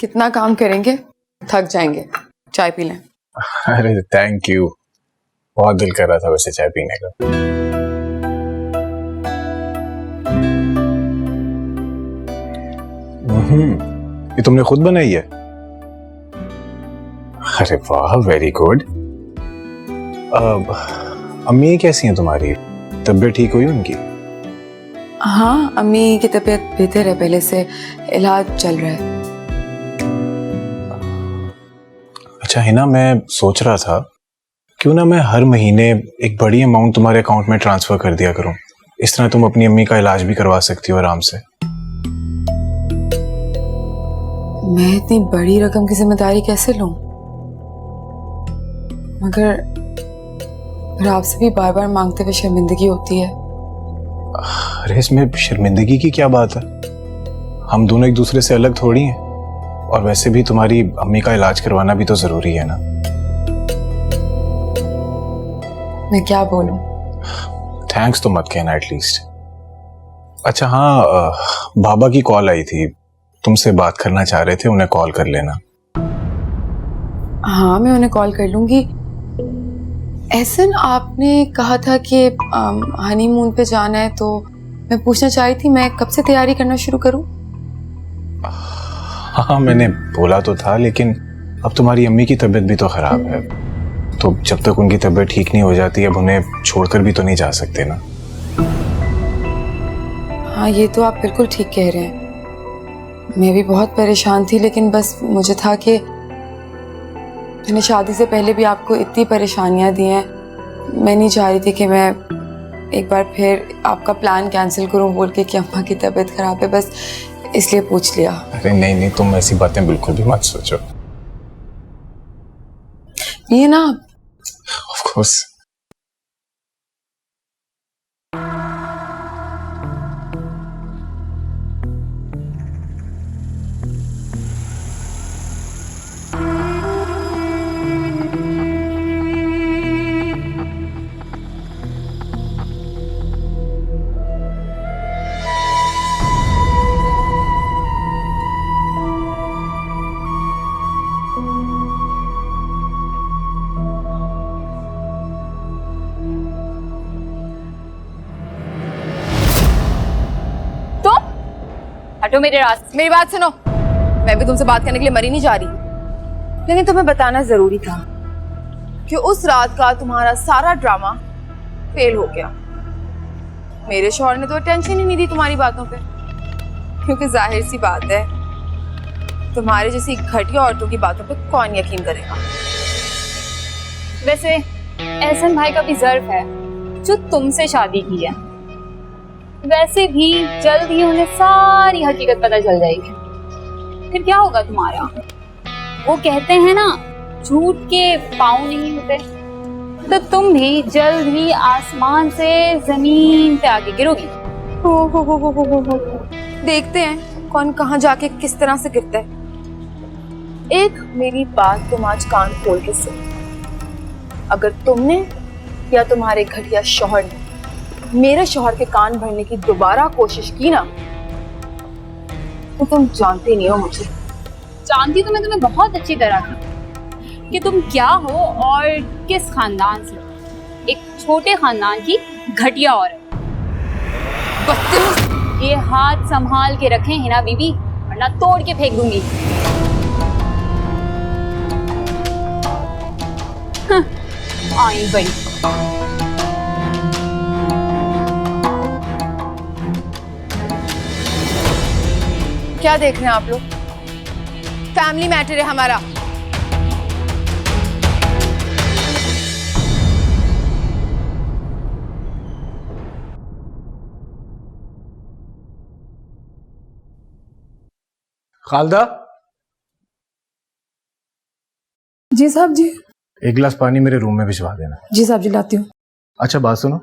कितना काम करेंगे, थक जाएंगे। चाय पी लें। अरे थैंक यू, बहुत दिल कर रहा था वैसे चाय पीने का। ये तुमने खुद बनाई है? अरे वाह, वेरी गुड। अम्मी कैसी हैं तुम्हारी? तबीयत ठीक हुई उनकी? हाँ, अम्मी की तबीयत बेहतर है, पहले से इलाज चल रहा है। अच्छा हिना, मैं सोच रहा था क्यों ना मैं हर महीने एक बड़ी अमाउंट तुम्हारे अकाउंट में ट्रांसफर कर दिया करूं। इस तरह तुम अपनी अम्मी का इलाज भी करवा सकती हो आराम से। मैं इतनी बड़ी रकम की जिम्मेदारी कैसे लूं? मगर आपसे भी बार बार मांगते हुए शर्मिंदगी होती है। अरे इसमें शर्मिंदगी की क्या बात है? हम दोनों एक दूसरे से अलग थोड़ी हैं, और वैसे भी तुम्हारी अम्मी का इलाज करवाना भी तो जरूरी है ना। मैं क्या बोलूं? थैंक्स तो मत कहना एटलीस्ट। अच्छा हाँ, बाबा की कॉल आई थी, तुमसे बात करना चाह रहे थे, उन्हें कॉल कर लेना। हाँ, मैं उन्हें कॉल कर लूंगी। एहसन, आपने कहा था कि हनीमून पे जाना है, तो मैं पूछना चाह रही थी मैं कब से तैयारी करना शुरू करूं? हाँ मैंने बोला तो था, लेकिन अब तुम्हारी अम्मी की तबीयत भी तो खराब है, तो जब तक उनकी तबीयत ठीक नहीं हो जाती अब उन्हें छोड़कर भी तो नहीं जा सकते ना। हाँ, ये तो आप बिल्कुल ठीक कह रहे हैं। मैं भी बहुत परेशान थी, लेकिन बस मुझे था कि मैंने शादी से पहले भी आपको इतनी परेशानियां दी हैं, मैं नहीं चाह रही थी कि मैं एक बार फिर आपका प्लान कैंसिल करूं बोल के कि अम्मा की तबीयत खराब है, बस इसलिए पूछ लिया। अरे नहीं नहीं, तुम ऐसी बातें बिल्कुल भी मत सोचो। ये ना, ऑफ कोर्स। हटो मेरे रास्ते। मेरी बात सुनो, मैं भी तुमसे बात करने के लिए मरी नहीं जा रही, लेकिन तुम्हें बताना जरूरी था कि उस रात का तुम्हारा सारा ड्रामा फेल हो गया। मेरे शौहर ने तो टेंशन ही नहीं दी तुम्हारी बातों पे, क्योंकि जाहिर सी बात है तुम्हारे जैसी घटिया औरतों की बातों पे कौन यकीन करेगा। वैसे एहसन भाई का भी जर्फ है जो तुमसे शादी की है। वैसे भी जल्द ही उन्हें सारी हकीकत पता चल जाएगी, फिर क्या होगा तुम्हारा? वो कहते हैं ना, झूठ के पाँव नहीं होते, तो तुम भी जल्द ही आसमान से जमीन पे आके गिरोगी। हो। देखते हैं कौन कहाँ जाके किस तरह से गिरता है। एक मेरी बात तुम आज कान खोल के सुन, अगर तुमने या तुम्हारे घटिया शौहर ने मेरे शौहर के कान भरने की दोबारा कोशिश की ना, तो तुम जानते नहीं हो मुझे। जानती तो मैं तुम्हें बहुत अच्छी तरह थी कि तुम क्या हो और किस खानदान से। एक छोटे खानदान की घटिया औरत। ये हाथ संभाल के रखें हिना बीबी, वरना तोड़ के फेंक दूंगी। आई बड़ी। क्या देख रहे हैं आप लोग? फैमिली मैटर है हमारा। खालदा, जी साहब जी। एक गिलास पानी मेरे रूम में भिजवा देना। जी साहब जी, लाती हूँ। अच्छा बात सुनो।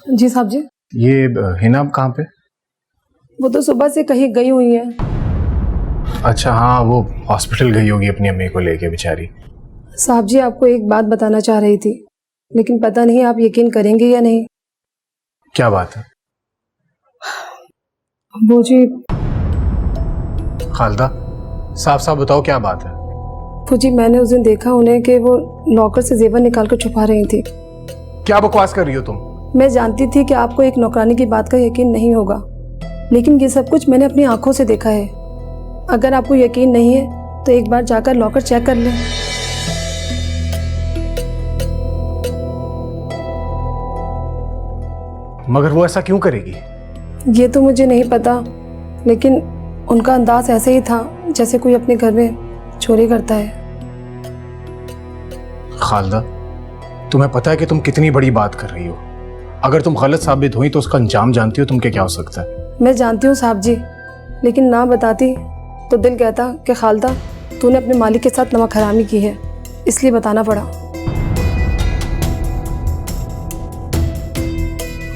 जी साहब जी। ये हिना कहाँ पे? वो तो सुबह से कहीं गई हुई है। अच्छा हाँ, वो हॉस्पिटल गई होगी अपनी अम्मी को लेके बेचारी। साहब जी, आपको एक बात बताना चाह रही थी, लेकिन पता नहीं आप यकीन करेंगे या नहीं। क्या बात है? वो जी, खालदा, साफ साफ बताओ क्या बात है। फूजी, मैंने उस दिन देखा उन्हें कि वो लॉकर से जेवर निकाल कर छुपा रही थी। क्या बकवास कर रही हो तुम? मैं जानती थी कि आपको एक नौकरानी की बात का यकीन नहीं होगा, लेकिन ये सब कुछ मैंने अपनी आंखों से देखा है। अगर आपको यकीन नहीं है तो एक बार जाकर लॉकर चेक कर लें। मगर वो ऐसा क्यों करेगी? ये तो मुझे नहीं पता, लेकिन उनका अंदाज ऐसे ही था जैसे कोई अपने घर में चोरी करता है। खालदा, तुम्हें पता है कि तुम कितनी बड़ी बात कर रही हो। अगर तुम गलत साबित हुई तो उसका अंजाम जानती हो तुम क्या हो सकता है। मैं जानती हूँ साहब जी, लेकिन ना बताती तो दिल कहता कि खालदा तूने अपने मालिक के साथ नमक हरामी की है, इसलिए बताना पड़ा।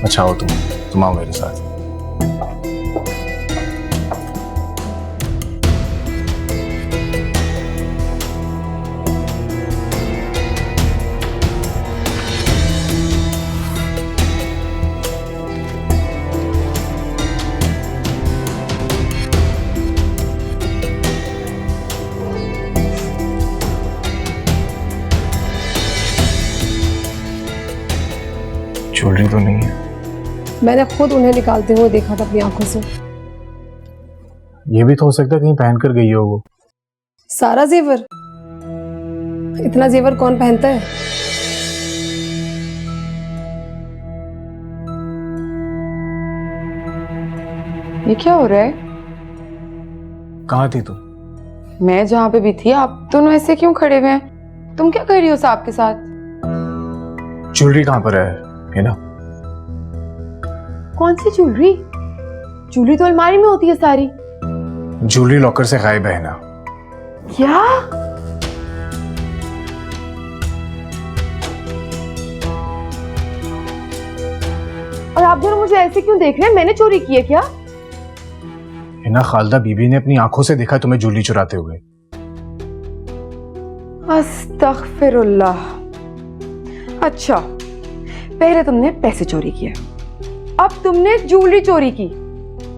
अच्छा हो तुम आओ मेरे साथ। ज्वेलरी तो नहीं है। मैंने खुद उन्हें निकालते हुए देखा था अपनी आंखों से। ये भी तो हो सकता है कहीं पहन कर गई हो वो। सारा जेवर? इतना जेवर कौन पहनता है? ये क्या हो रहा है? कहाँ थी तू? मैं जहाँ पे भी थी, आप दोनों ऐसे क्यों खड़े हुए हैं? तुम क्या कर रही हो साहब के साथ? ज्वेलरी कहाँ पर है ना? कौन सी ज्वेलरी? ज्वेलरी तो अलमारी में होती है सारी। ज्वेलरी लॉकर से गायब है ना। क्या? और आप दोनों मुझे ऐसे क्यों देख रहे हैं? मैंने चोरी की है क्या? हिना, खालदा बीबी ने अपनी आंखों से देखा तुम्हें ज्वेलरी चुराते हुए। अस्तगफिरुल्लाह। अच्छा, पहले तुमने पैसे चोरी किए, अब तुमने ज्वेलरी चोरी की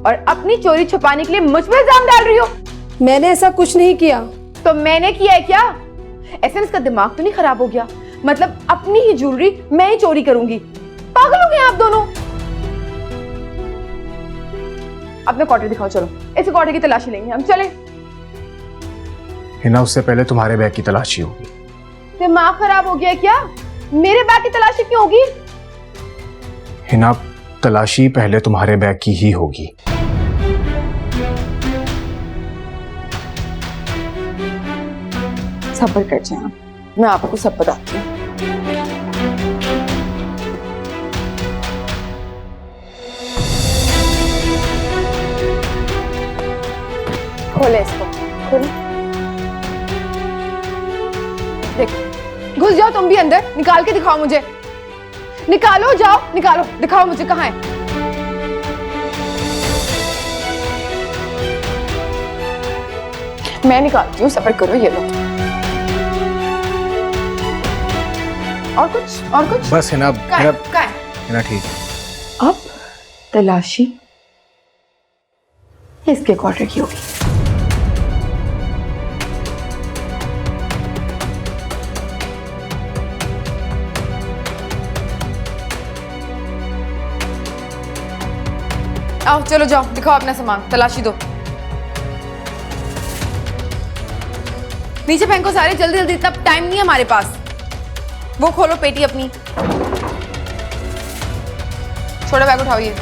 और अपनी चोरी छुपाने के लिए मुझ पे इल्जाम डाल रही हो। मैंने ऐसा कुछ नहीं किया। तो मैंने किया है क्या? ऐसे में इसका दिमाग तो नहीं खराब हो गया? मतलब अपनी ही ज्वेलरी मैं ही चोरी करूंगी? पागल हो गए आप दोनों। अपने क्वार्टर दिखाओ, चलो इस क्वार्टर की तलाशी लेंगे हम, चले। हिना, उससे पहले तुम्हारे बैग की तलाशी होगी। दिमाग खराब हो गया क्या? मेरे बैग की तलाशी क्यों होगी? हिना, तलाशी पहले तुम्हारे बैग की ही होगी। सब्र कर जाए, मैं आपको सब बताती हूँ। खोले इसको, खोले। देख, घुस जाओ तुम भी अंदर, निकाल के दिखाओ मुझे। निकालो, जाओ निकालो, दिखाओ मुझे कहाँ है। मैं निकालती हूँ, सब्र करो। ये लो। और कुछ? और कुछ? बस हिना, कहाँ हिना, है? कहाँ है? हिना ठीक है। अब तलाशी इसके क्वार्टर की होगी। आओ चलो, जाओ दिखाओ अपना सामान, तलाशी दो। नीचे फेंको सारे, जल्दी जल्दी, इतना टाइम नहीं है हमारे पास। वो खोलो पेटी अपनी। छोटा बैग उठाओ ये।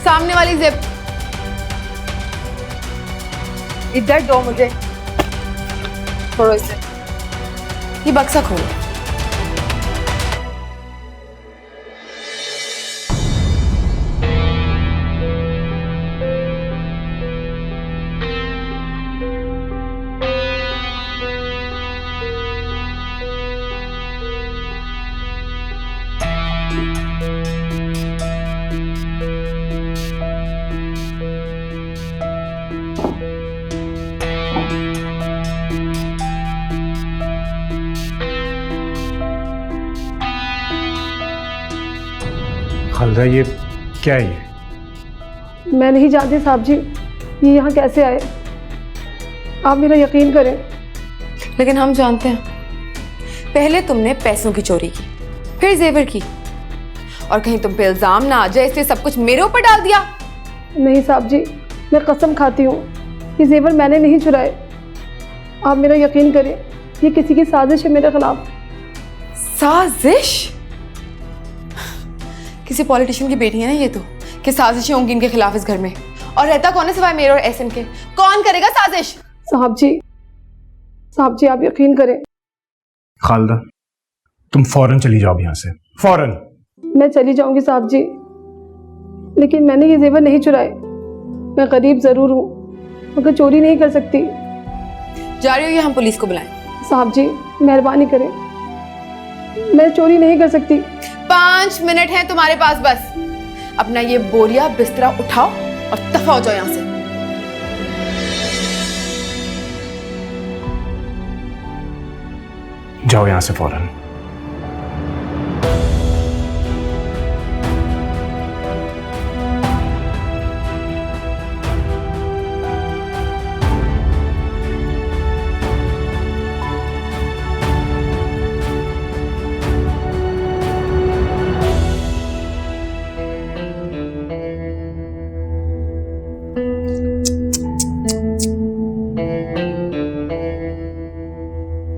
सामने वाली जिप इधर दो मुझे। छोड़ो इसे। ये बक्सा खोलो। खालदा ये क्या है ये? मैं नहीं जानती साहब जी ये यहाँ कैसे आए। आप मेरा यकीन करें। लेकिन हम जानते हैं, पहले तुमने पैसों की चोरी की, फिर जेवर की, और कहीं तुम पे इल्जाम ना आ जाए इसलिए सब कुछ मेरे ऊपर डाल दिया। नहीं साहब जी, मैं कसम खाती हूँ ये जेवर मैंने नहीं चुराए। आप मेरा यकीन करें, ये किसी की साजिश है मेरे खिलाफ। साजिश? किसी पॉलिटिशियन की बेटी है ना ये तो, कि साजिशें होंगी इनके खिलाफ इस घर में। और रहता कौन है सिवाय मेरे और एहसन के? कौन करेगा साजिश? साहब जी आप यकीन करें। खालदा तुम फौरन चली जाओ यहाँ से, फौरन। मैं चली जाऊंगी साहब जी, लेकिन मैंने ये जेवर नहीं चुराए। मैं गरीब जरूर हूँ मगर चोरी नहीं कर सकती। जा रही हो या हम पुलिस को बुलाएं? साहब जी मेहरबानी करें, मैं चोरी नहीं कर सकती। 5 मिनट हैं तुम्हारे पास बस। अपना ये बोरिया बिस्तरा उठाओ और दफा हो जाओ यहाँ से। जाओ यहाँ से फौरन।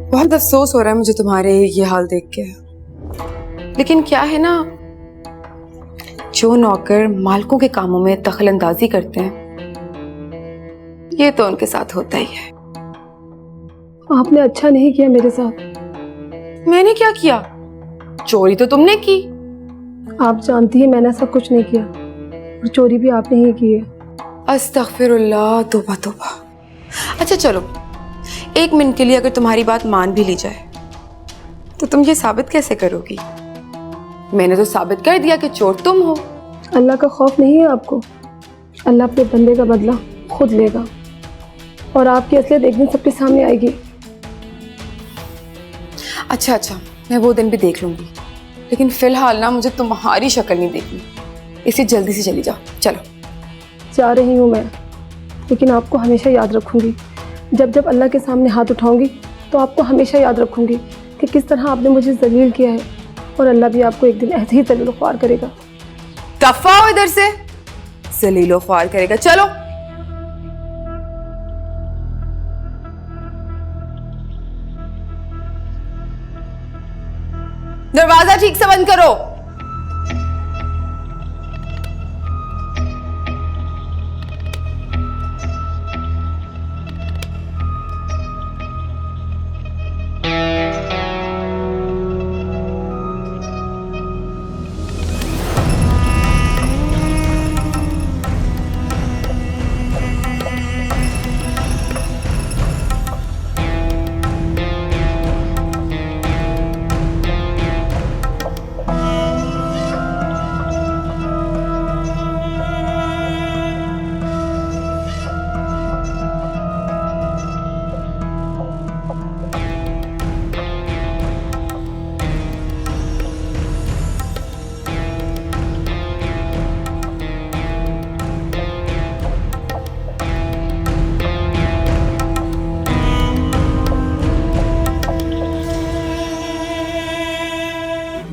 बहुत अफसोस हो रहा है मुझे तुम्हारे ये हाल देख के, लेकिन क्या है ना, जो नौकर मालिकों के कामों में दखल अंदाजी करते हैं ये तो उनके साथ होता ही है। आपने अच्छा नहीं किया मेरे साथ। मैंने क्या किया? चोरी तो तुमने की। आप जानती हैं मैंने ऐसा कुछ नहीं किया, और चोरी भी आपने ही की है। अस्तगफिरुल्लाह, तौबा तौबा। अच्छा चलो, 1 मिनट के लिए अगर तुम्हारी बात मान भी ली जाए तो तुम ये साबित कैसे करोगी? मैंने तो साबित कर दिया कि चोर तुम हो। अल्लाह का खौफ नहीं है आपको? अल्लाह अपने बंदे का बदला खुद लेगा, और आपकी असलियत एक दिन सबके सामने आएगी। अच्छा, मैं वो दिन भी देख लूंगी, लेकिन फिलहाल ना मुझे तुम्हारी शक्ल नहीं देखनी, इसलिए जल्दी से चली जाओ। चलो। जा रही हूँ मैं, लेकिन आपको हमेशा याद रखूंगी। जब अल्लाह के सामने हाथ उठाऊंगी तो आपको हमेशा याद रखूंगी कि किस तरह आपने मुझे जलील किया है, और अल्लाह भी आपको एक दिन ऐसे ही जलील ख्वार करेगा। दफा हो इधर से, जलीलो ख्वार करेगा। चलो। दरवाजा ठीक से बंद करो।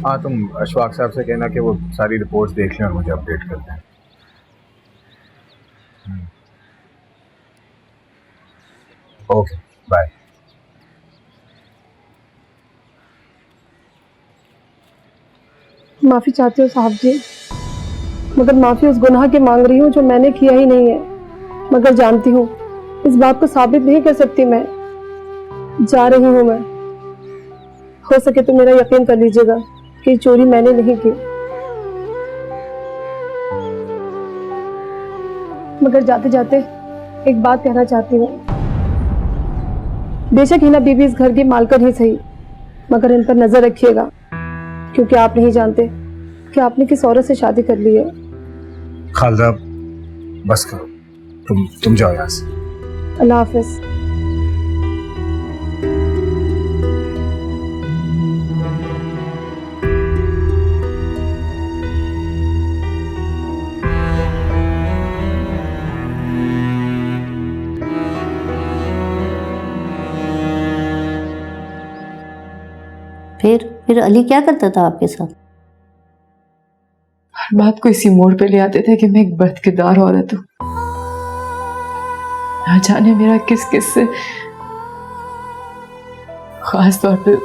हाँ, तुम अशफाक साहब से कहना कि वो सारी रिपोर्ट्स देख लें और मुझे अपडेट कर दें। Okay, bye. माफ़ी चाहती हूँ साहब जी, मगर माफ़ी उस गुनाह के मांग रही हूँ जो मैंने किया ही नहीं है। मगर जानती हूँ इस बात को साबित नहीं कर सकती। मैं जा रही हूँ। मैं, हो सके तो मेरा यकीन कर लीजिएगा कि चोरी मैंने नहीं की। मगर जाते जाते एक बात कहना चाहती हूँ। बेशक हिना बीबी इस घर की मालकिन ही सही, मगर इन पर नजर रखिएगा, क्योंकि आप नहीं जानते कि आपने किस औरत से शादी कर ली है। खालदा बस करो, तुम जाओ यहाँ से। अल्लाह हाफिज। फिर अली क्या करता था आपके साथ? हर बात को इसी मोड़ पे ले आते थे कि मैं एक बदकिरदार औरत हूँ। ना जाने मेरा किस किस से, खास तौर पे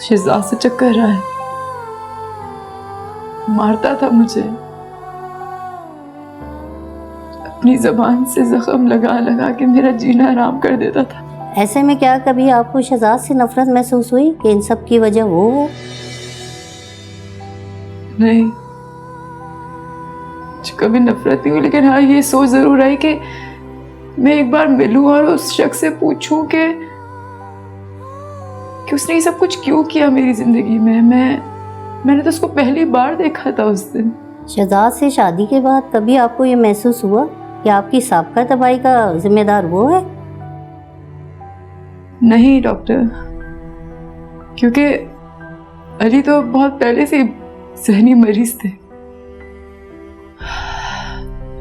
शहजाद से चक्कर रहा है। मारता था मुझे, अपनी जबान से जख्म लगा लगा के मेरा जीना हराम कर देता था। ऐसे में क्या कभी आपको शहजाद से नफरत महसूस हुई कि इन सब की वजह वो हो? नहीं, मुझे कभी नफरत नहीं हुई, लेकिन हाँ ये सोच जरूर आई कि मैं एक बार मिलूं और उस शख्स से पूछूं कि उसने ये सब कुछ क्यों किया मेरी जिंदगी में। मैंने तो उसको पहली बार देखा था उस दिन। शहजाद से शादी के बाद कभी आपको ये महसूस हुआ कि आपकी साबका तबाही का जिम्मेदार वो है? नहीं डॉक्टर, क्योंकि अली तो बहुत पहले से ज़हनी मरीज थे।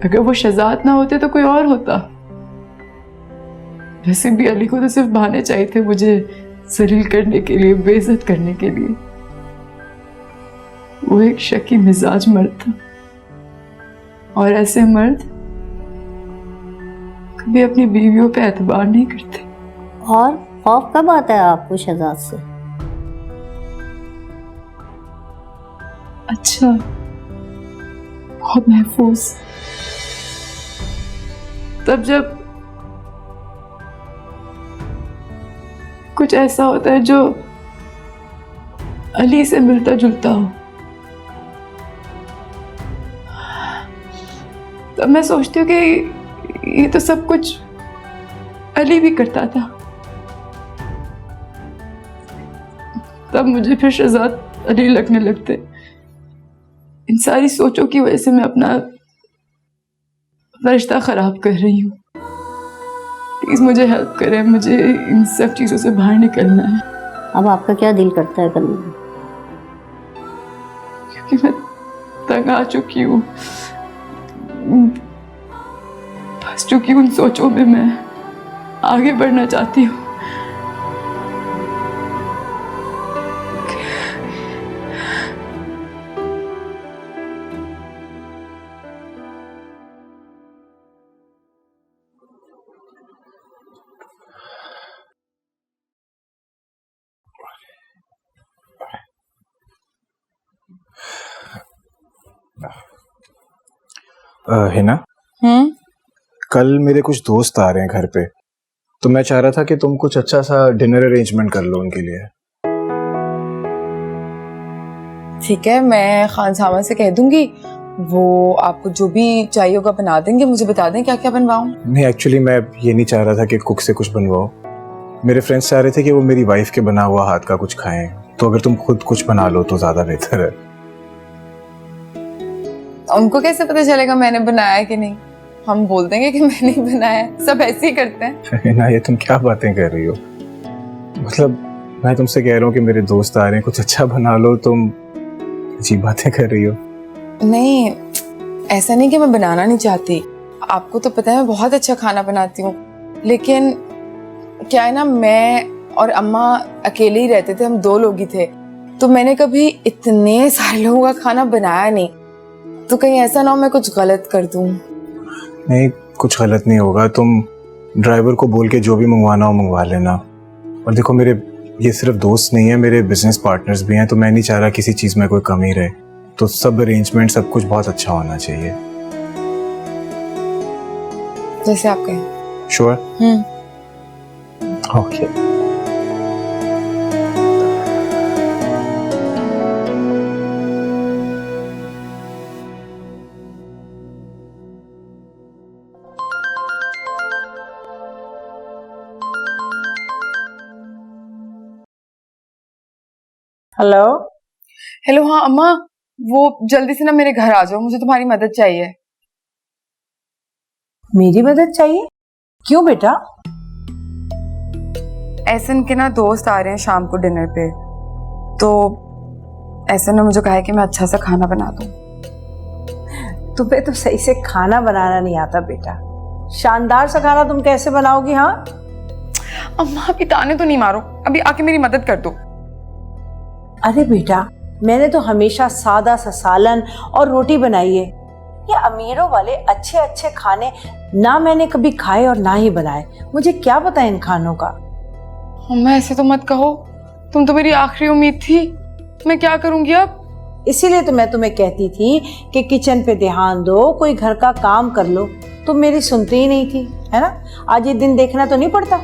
अगर वो शहजाद ना होते तो कोई और होता। वैसे भी अली को तो सिर्फ बहाने चाहिए थे मुझे जलील करने के लिए, बेइज्जत करने के लिए। वो एक शकी मिजाज मर्द था, और ऐसे मर्द कभी अपनी बीवियों पे एतबार नहीं करते। और खौफ कब आता है आपको शहजाद से? अच्छा, बहुत महफूज, तब जब कुछ ऐसा होता है जो अली से मिलता जुलता हो। तब मैं सोचती हूँ कि ये तो सब कुछ अली भी करता था। तब मुझे फिर शहजाद अली लगने लगते। इन सारी सोचों की वजह से मैं अपना रिश्ता खराब कर रही हूँ। प्लीज मुझे हेल्प करें, मुझे इन सब चीजों से बाहर निकलना है। अब आपका क्या दिल करता है करने में? क्योंकि मैं तंग आ चुकी हूँ, फंस चुकी हूँ उन सोचों में। मैं आगे बढ़ना चाहती हूँ। हिना, कल मेरे कुछ दोस्त आ रहे हैं घर पे, तो मैं चाह रहा था कि तुम कुछ अच्छा सा डिनर अरेंजमेंट कर लो उनके लिए। ठीक है, मैं खान सामा से कह दूंगी, वो आपको जो भी चाहिए होगा बना देंगे। मुझे बता दें क्या क्या बनवाऊं। नहीं, एक्चुअली मैं ये नहीं चाह रहा था कि कुक से कुछ बनवाओ। मेरे फ्रेंड्स चाह रहे थे कि वो मेरी वाइफ के बना हुआ हाथ का कुछ खाएं, तो अगर तुम खुद कुछ बना लो तो ज्यादा बेहतर है। उनको कैसे पता चलेगा मैंने बनाया कि नहीं? हम बोल देंगे कि मैंने ही बनाया, सब ऐसे ही करते हैं। ना, ये तुम क्या बातें कर रही हो? मतलब मैं तुमसे कह रहा हूँ कि मेरे दोस्त आ रहे हैं, कुछ अच्छा बना लो। तुम अजीब बातें कर रही हो। नहीं, ऐसा नहीं कि मैं बनाना नहीं चाहती। आपको तो पता है मैं बहुत अच्छा खाना बनाती हूँ, लेकिन क्या है ना, मैं और अम्मा अकेले ही रहते थे, हम 2 लोग ही थे, तो मैंने कभी इतने सारे लोगों का खाना बनाया नहीं। तो कहीं ऐसा ना हो मैं कुछ गलत कर दूं। नहीं, कुछ गलत नहीं होगा। तुम ड्राइवर को बोल के जो भी मंगवाना हो मंगवा लेना। और देखो, मेरे ये सिर्फ दोस्त नहीं है, मेरे बिजनेस पार्टनर्स भी हैं, तो मैं नहीं चाह रहा किसी चीज़ में कोई कमी रहे। तो सब अरेंजमेंट, सब कुछ बहुत अच्छा होना चाहिए। जैसे आप कहें। श्योर? ओके। हेलो। हेलो, हाँ अम्मा, वो जल्दी से ना मेरे घर आ जाओ, मुझे तुम्हारी मदद चाहिए। मेरी मदद चाहिए? क्यों बेटा? एहसन के ना दोस्त आ रहे हैं शाम को डिनर पे, तो एहसन ने मुझे कहा है कि मैं अच्छा सा खाना बना दूं। तुम्हें तो सही से खाना बनाना नहीं आता बेटा। शानदार सा खाना तुम कैसे बनाओगी? हाँ अम्मा अभी ताने तो नहीं मारो, अभी आके मेरी मदद कर दो। अरे बेटा, मैंने तो हमेशा सादा सा सालन और रोटी बनाई है। ये अमीरों वाले अच्छे अच्छे खाने ना मैंने कभी खाए और ना ही बनाए। मुझे क्या पता इन खानों का। अम्मा ऐसे तो मत कहो, तुम तो मेरी आखिरी उम्मीद थी। मैं क्या करूंगी अब? इसीलिए तो मैं तुम्हें कहती थी कि किचन पे ध्यान दो, कोई घर का काम कर लो। तुम मेरी सुनती ही नहीं थी, है ना? आज ये दिन देखना तो नहीं पड़ता।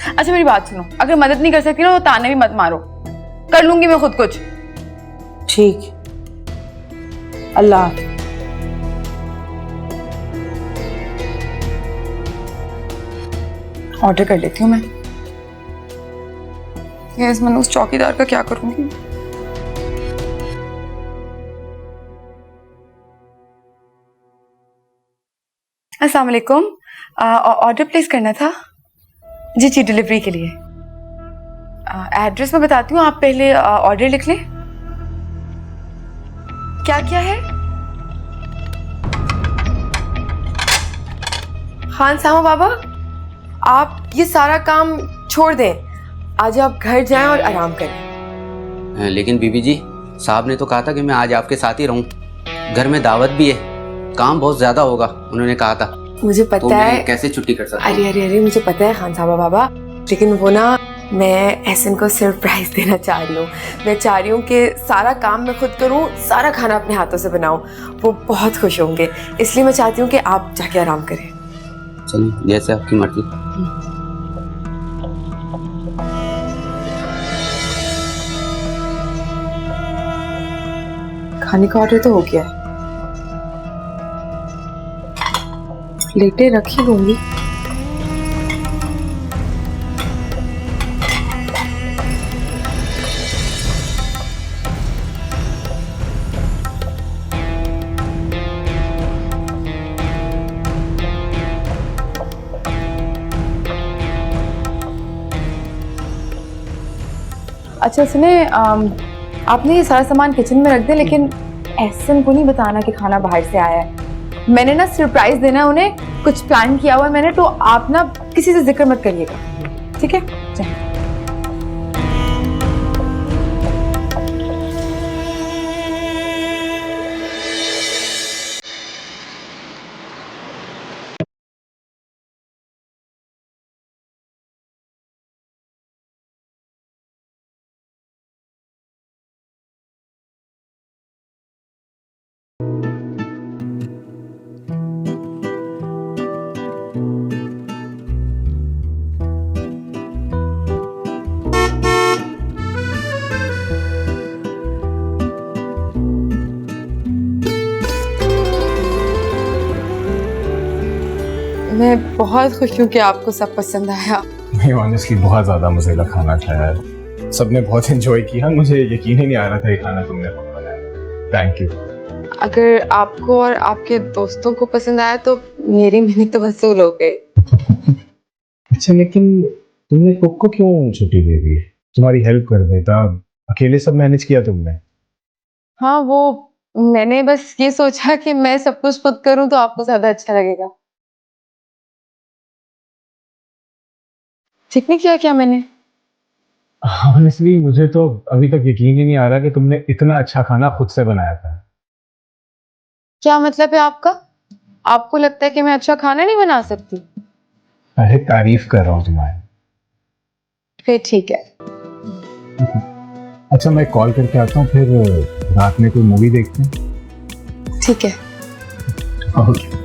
अच्छा मेरी बात सुनो, अगर मदद नहीं कर सकती ना तो ताने भी मत मारो, कर लूंगी मैं खुद कुछ। ठीक, अल्लाह हाफ़िज़। ऑर्डर कर लेती हूँ मैं। इस मनूस चौकीदार का क्या करूंगी? अस्सलाम वालेकुम, ऑर्डर प्लेस करना था। जी जी, डिलीवरी के लिए। एड्रेस मैं बताती हूँ, आप पहले ऑर्डर लिख लें। क्या क्या है? खान सामा बाबा, आप ये सारा काम छोड़ दें, आज आप घर जाएं और आराम करें। लेकिन बीबी जी, साहब ने तो कहा था कि मैं आज आपके साथ ही रहूं। घर में दावत भी है, काम बहुत ज्यादा होगा, उन्होंने कहा था। मुझे तो पता मैं है। कैसे छुट्टी कर सकता हूं? अरे अरे अरे, मुझे पता है खान साहब बाबा, लेकिन वो ना, मैं एहसन को सरप्राइज देना चाह रही हूँ। मैं चाह रही हूँ कि सारा काम मैं खुद करूँ, सारा खाना अपने हाथों से बनाऊँ। वो बहुत खुश होंगे, इसलिए मैं चाहती हूँ कि आप जाके आराम करें। चलिए, जैसे आपकी मर्जी। खाने का ऑर्डर तो हो गया है, प्लेटें रख ही लूंगी। अच्छा सुने, आपने ये सारा सामान किचन में रख दे, लेकिन एहसन को नहीं बताना कि खाना बाहर से आया है। मैंने ना सरप्राइज देना है उन्हें, कुछ प्लान किया हुआ है मैंने, तो आप ना किसी से जिक्र मत करिएगा, ठीक है? चलिए। मैं बहुत खुश हूँ कि आपको सब पसंद आया। मैं ऑनेस्टली बहुत ज़्यादा मज़ेदार खाना खाया है, सबने बहुत एंजॉय किया। मुझे यकीन ही नहीं आ रहा था ये खाना तुमने बनाया। Thank you. अगर आपको और आपके दोस्तों को पसंद आया तो मेरी मेहनत तो वसूल हो गई। अच्छा, लेकिन तुमने कुक को क्यों छुट्टी दे दी? तुम्हारी हेल्प कर देता, अकेले सब मैनेज किया तुमने। हाँ, वो मैंने बस ये सोचा कि मैं सब कुछ खुद करूँ तो आपको ज्यादा अच्छा लगेगा। ठीक नहीं किया क्या मैंने? ऑनेस्टली मुझे तो अभी तक यकीन ही नहीं आ रहा कि तुमने इतना अच्छा खाना खुद से बनाया था। क्या मतलब है आपका? आपको लगता है कि मैं अच्छा खाना नहीं बना सकती? अरे तारीफ कर रहा हूँ तुम्हारी। फिर ठीक है। अच्छा, मैं कॉल करके आता हूँ, फिर रात में कोई मूवी देखते हैं। ठीक है। ओके।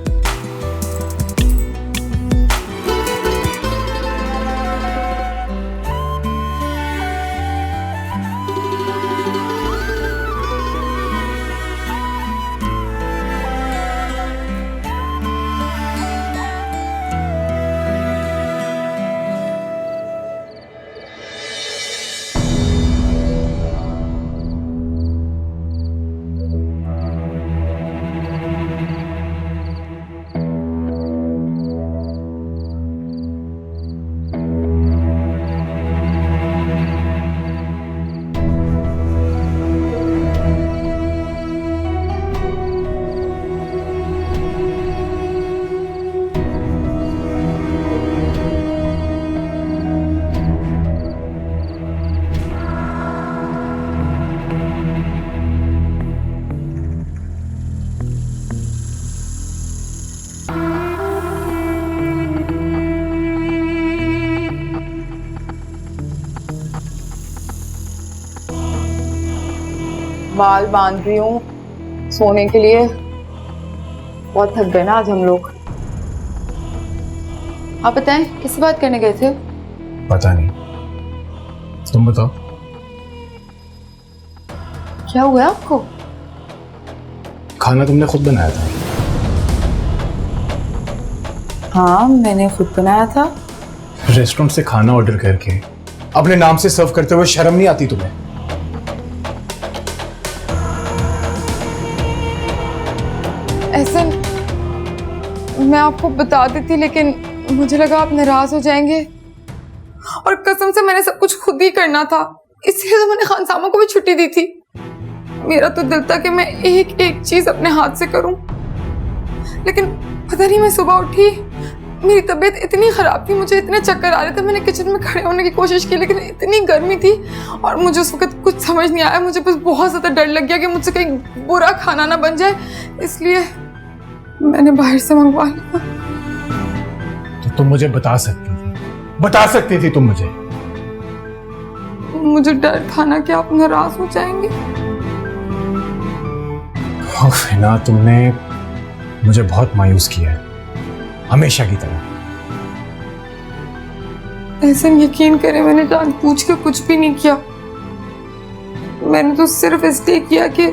बाल बांध रही हूँ सोने के लिए। बहुत थक गए ना आज हम लोग। आप बताएं किससे बात करने गए थे? पता नहीं, तुम बताओ। क्या हुआ आपको? खाना तुमने खुद बनाया था? हाँ मैंने खुद बनाया था। रेस्टोरेंट से खाना ऑर्डर करके अपने नाम से सर्व करते हुए शर्म नहीं आती तुम्हें? ऐसा मैं आपको बता देती लेकिन मुझे लगा आप नाराज हो जाएंगे, और कसम से मैंने सब कुछ खुद ही करना था, इसलिए तो मैंने खानसामा को भी छुट्टी दी थी। मेरा तो दिल था कि मैं एक एक चीज अपने हाथ से करूं, लेकिन पता नहीं मैं सुबह उठी, मेरी तबीयत इतनी खराब थी, मुझे इतने चक्कर आ रहे थे। मैंने किचन में खड़े होने की कोशिश की लेकिन इतनी गर्मी थी और मुझे उस वक्त कुछ समझ नहीं आया। मुझे बस बहुत ज्यादा डर लग गया कि मुझसे कहीं बुरा खाना ना बन जाए, इसलिए मैंने बाहर से मंगवा लिया। तो तुम मुझे बता सकती थी तुम मुझे। मुझे डर था ना कि आप नाराज हो जाएंगे। ना तुमने मुझे बहुत मायूस किया है, हमेशा की तरह। ऐसे यकीन करें मैंने जानबूझ के कुछ भी नहीं किया। मैंने तो सिर्फ इसलिए किया कि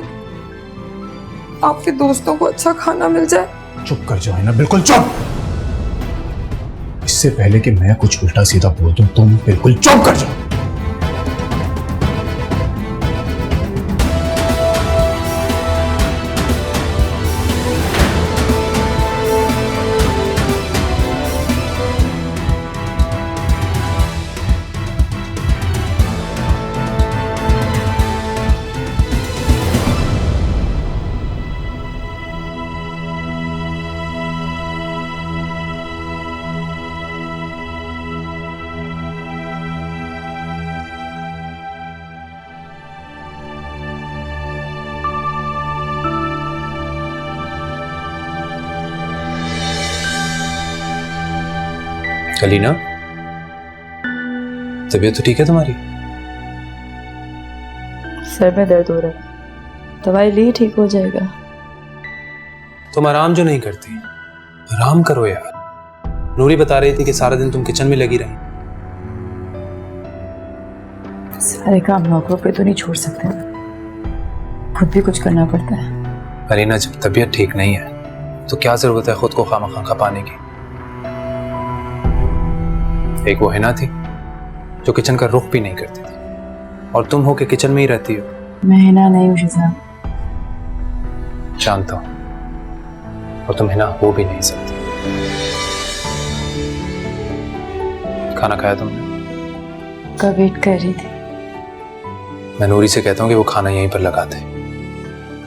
आपके दोस्तों को अच्छा खाना मिल जाए। चुप कर जाओ है ना, बिल्कुल चुप। इससे पहले कि मैं कुछ उल्टा सीधा बोल दूं, तुम बिल्कुल चुप कर जाओ। कलीना, तबीयत तो ठीक है तुम्हारी? सर में दर्द हो रहा है, दवाई ली ठीक हो जाएगा। तुम आराम जो नहीं करती, आराम करो यार। नूरी बता रही थी कि सारा दिन तुम किचन में लगी रही। सारे काम नौकरों पे तो नहीं छोड़ सकते, खुद भी कुछ करना पड़ता है। कलीना, जब तबीयत ठीक नहीं है तो क्या जरूरत है खुद को खामखा खपाने की? एक वो हिना थी जो किचन का रुख भी नहीं करती थी, और तुम हो कि किचन में ही रहती हो। मैं हिना नहीं हूँ शिजाब। जानता हूं, और तुम हिना हो भी नहीं सकती। खाना खाया तुमने? कब वेट कर रही थी। मैं नूरी से कहता हूँ कि वो खाना यहीं पर लगा दे,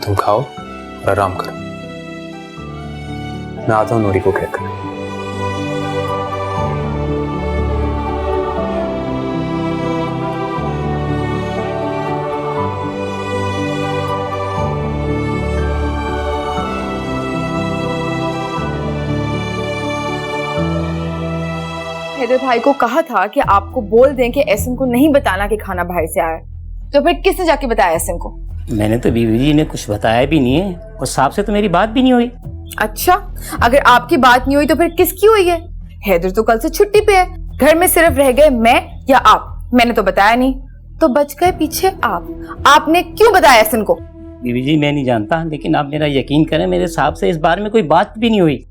तुम खाओ और आराम करो। मैं आता हूँ नूरी को कहकर। हैदर भाई को कहा था कि आपको बोल दें कि एसएम को नहीं बताना कि खाना बाहर से आया, तो फिर किसने जाके बताया एसएम को? मैंने तो बीवी जी ने कुछ बताया भी नहीं है, और साहब से तो मेरी बात भी नहीं हुई। अच्छा, अगर आपकी बात नहीं हुई तो फिर किसकी हुई है? हैदर तो कल से छुट्टी पे है, घर में सिर्फ रह गए मैं या आप। मैंने तो बताया नहीं, तो बच गए पीछे आप। आपने क्यों बताया एसएम को? बीवी जी मैं नहीं जानता, लेकिन आप मेरा यकीन करें, मेरे साहब से इस बारे में कोई बात भी नहीं हुई।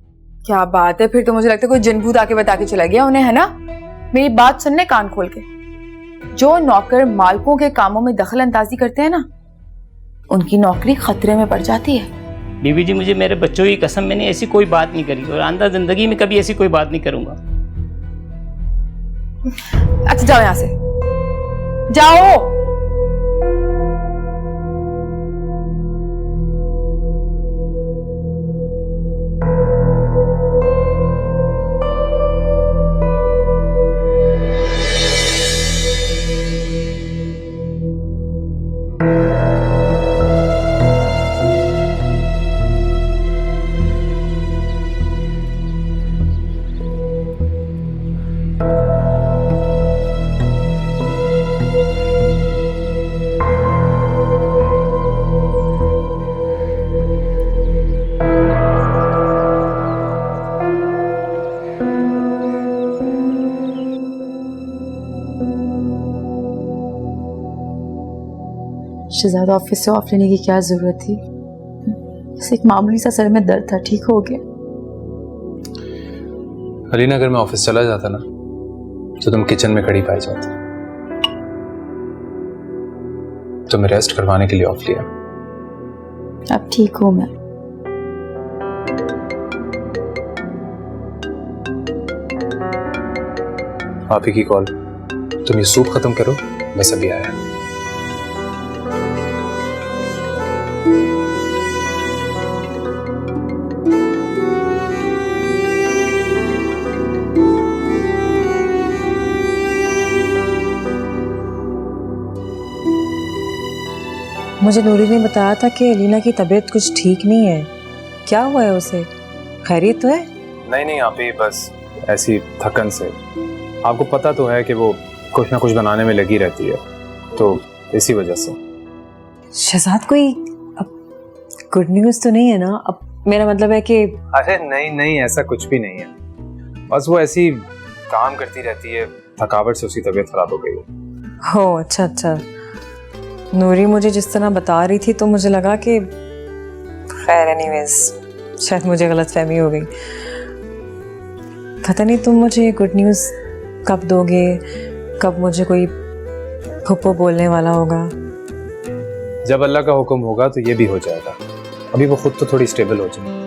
क्या बात है, फिर तो मुझे लगता है कोई जिनभूत आके बता के चला गया उन्हें, है ना? मेरी बात सुनने कान खोल के। जो नौकर मालकों के कामों में दखल अंदाजी करते हैं ना, उनकी नौकरी खतरे में पड़ जाती है। बीवी जी मुझे मेरे बच्चों की कसम, मैंने ऐसी कोई बात नहीं करी, और आइंदा जिंदगी में कभी ऐसी कोई बात नहीं करूंगा। अच्छा जाओ यहां से, जाओ। शहजाद, ऑफिस से ऑफ लेने की क्या जरूरत थी? बस एक मामूली सा सर में दर्द था, ठीक हो गया। अलीना, अगर मैं ऑफिस चला जाता ना तो तुम किचन में खड़ी पाई जाती, तो मैं रेस्ट करवाने के लिए ऑफ लिया। अब ठीक हूँ मैं। आप ही की कॉल, तुम ये सूप खत्म करो, बस अभी आया। मुझे नूरी ने बताया था कि अलीना की तबीयत कुछ ठीक नहीं है। क्या हुआ है उसे? खैरियत तो है? नहीं आप ही बस ऐसी थकन से। आपको पता तो है कि वो कुछ ना कुछ बनाने में लगी रहती है, तो इसी वजह से। शहजाद, कोई गुड न्यूज़ तो नहीं है ना? अब मेरा मतलब है कि अरे नहीं ऐसा कुछ भी नहीं है, बस वो ऐसी काम करती रहती है, थकावट से उसकी तबीयत खराब हो गई है। हो अच्छा। नूरी मुझे जिस तरह बता रही थी तो मुझे लगा कि खैर, एनीवेज शायद मुझे गलतफहमी हो गई। पता नहीं तुम मुझे गुड न्यूज़ कब दोगे, कब मुझे कोई फुप्पो बोलने वाला होगा? जब अल्लाह का हुक्म होगा तो ये भी हो जाएगा। अभी वो खुद तो थोड़ी स्टेबल हो जाए।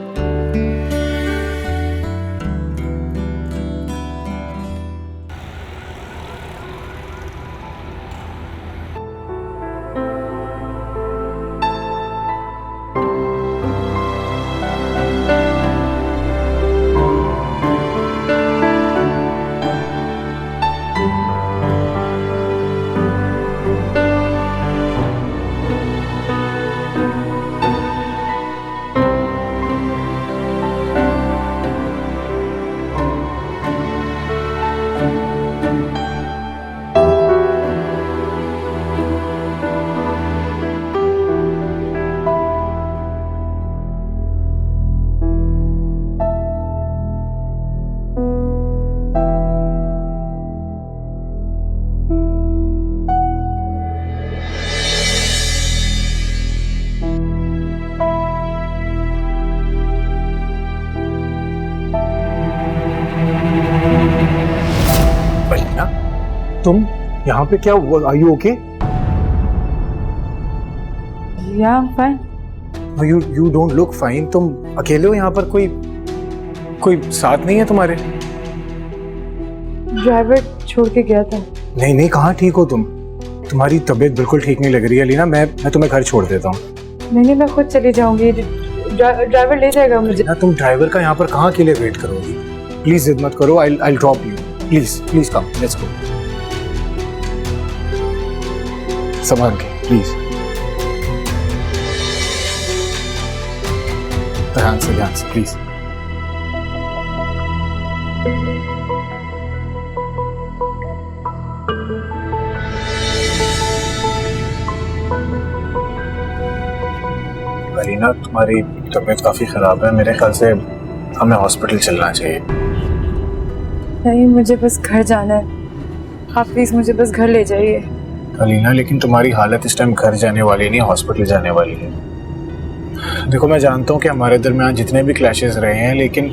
तुम यहाँ पे क्या हुआ? Are you okay? या fine. You don't look fine. तुम अकेले हो यहाँ पर? कोई साथ नहीं है तुम्हारे? ड्राइवर छोड़ के गया था। नहीं कहाँ ठीक हो तुम? तुम्हारी तबीयत बिल्कुल ठीक नहीं लग रही है अलीना। मैं तुम्हें घर छोड़ देता हूँ। नहीं, मैं खुद चली जाऊंगी, ड्राइवर ले जाएगा मुझे। तुम ड्राइवर का यहाँ पर कहाँ के लिए वेट करोगी? प्लीज जिद मत करो। I drop you. Please come, let's go. संभाल के प्लीज, ध्यान से प्लीज। अलीना, तुम्हारी तबीयत काफी खराब है। मेरे ख्याल से हमें हॉस्पिटल चलना चाहिए। नहीं, मुझे बस घर जाना है। आप प्लीज मुझे बस घर ले जाइए। अलीना, लेकिन तुम्हारी हालत इस टाइम घर जाने वाली नहीं, हॉस्पिटल जाने वाली है। देखो, मैं जानता हूँ कि हमारे दरमियान जितने भी क्लैशेस रहे हैं, लेकिन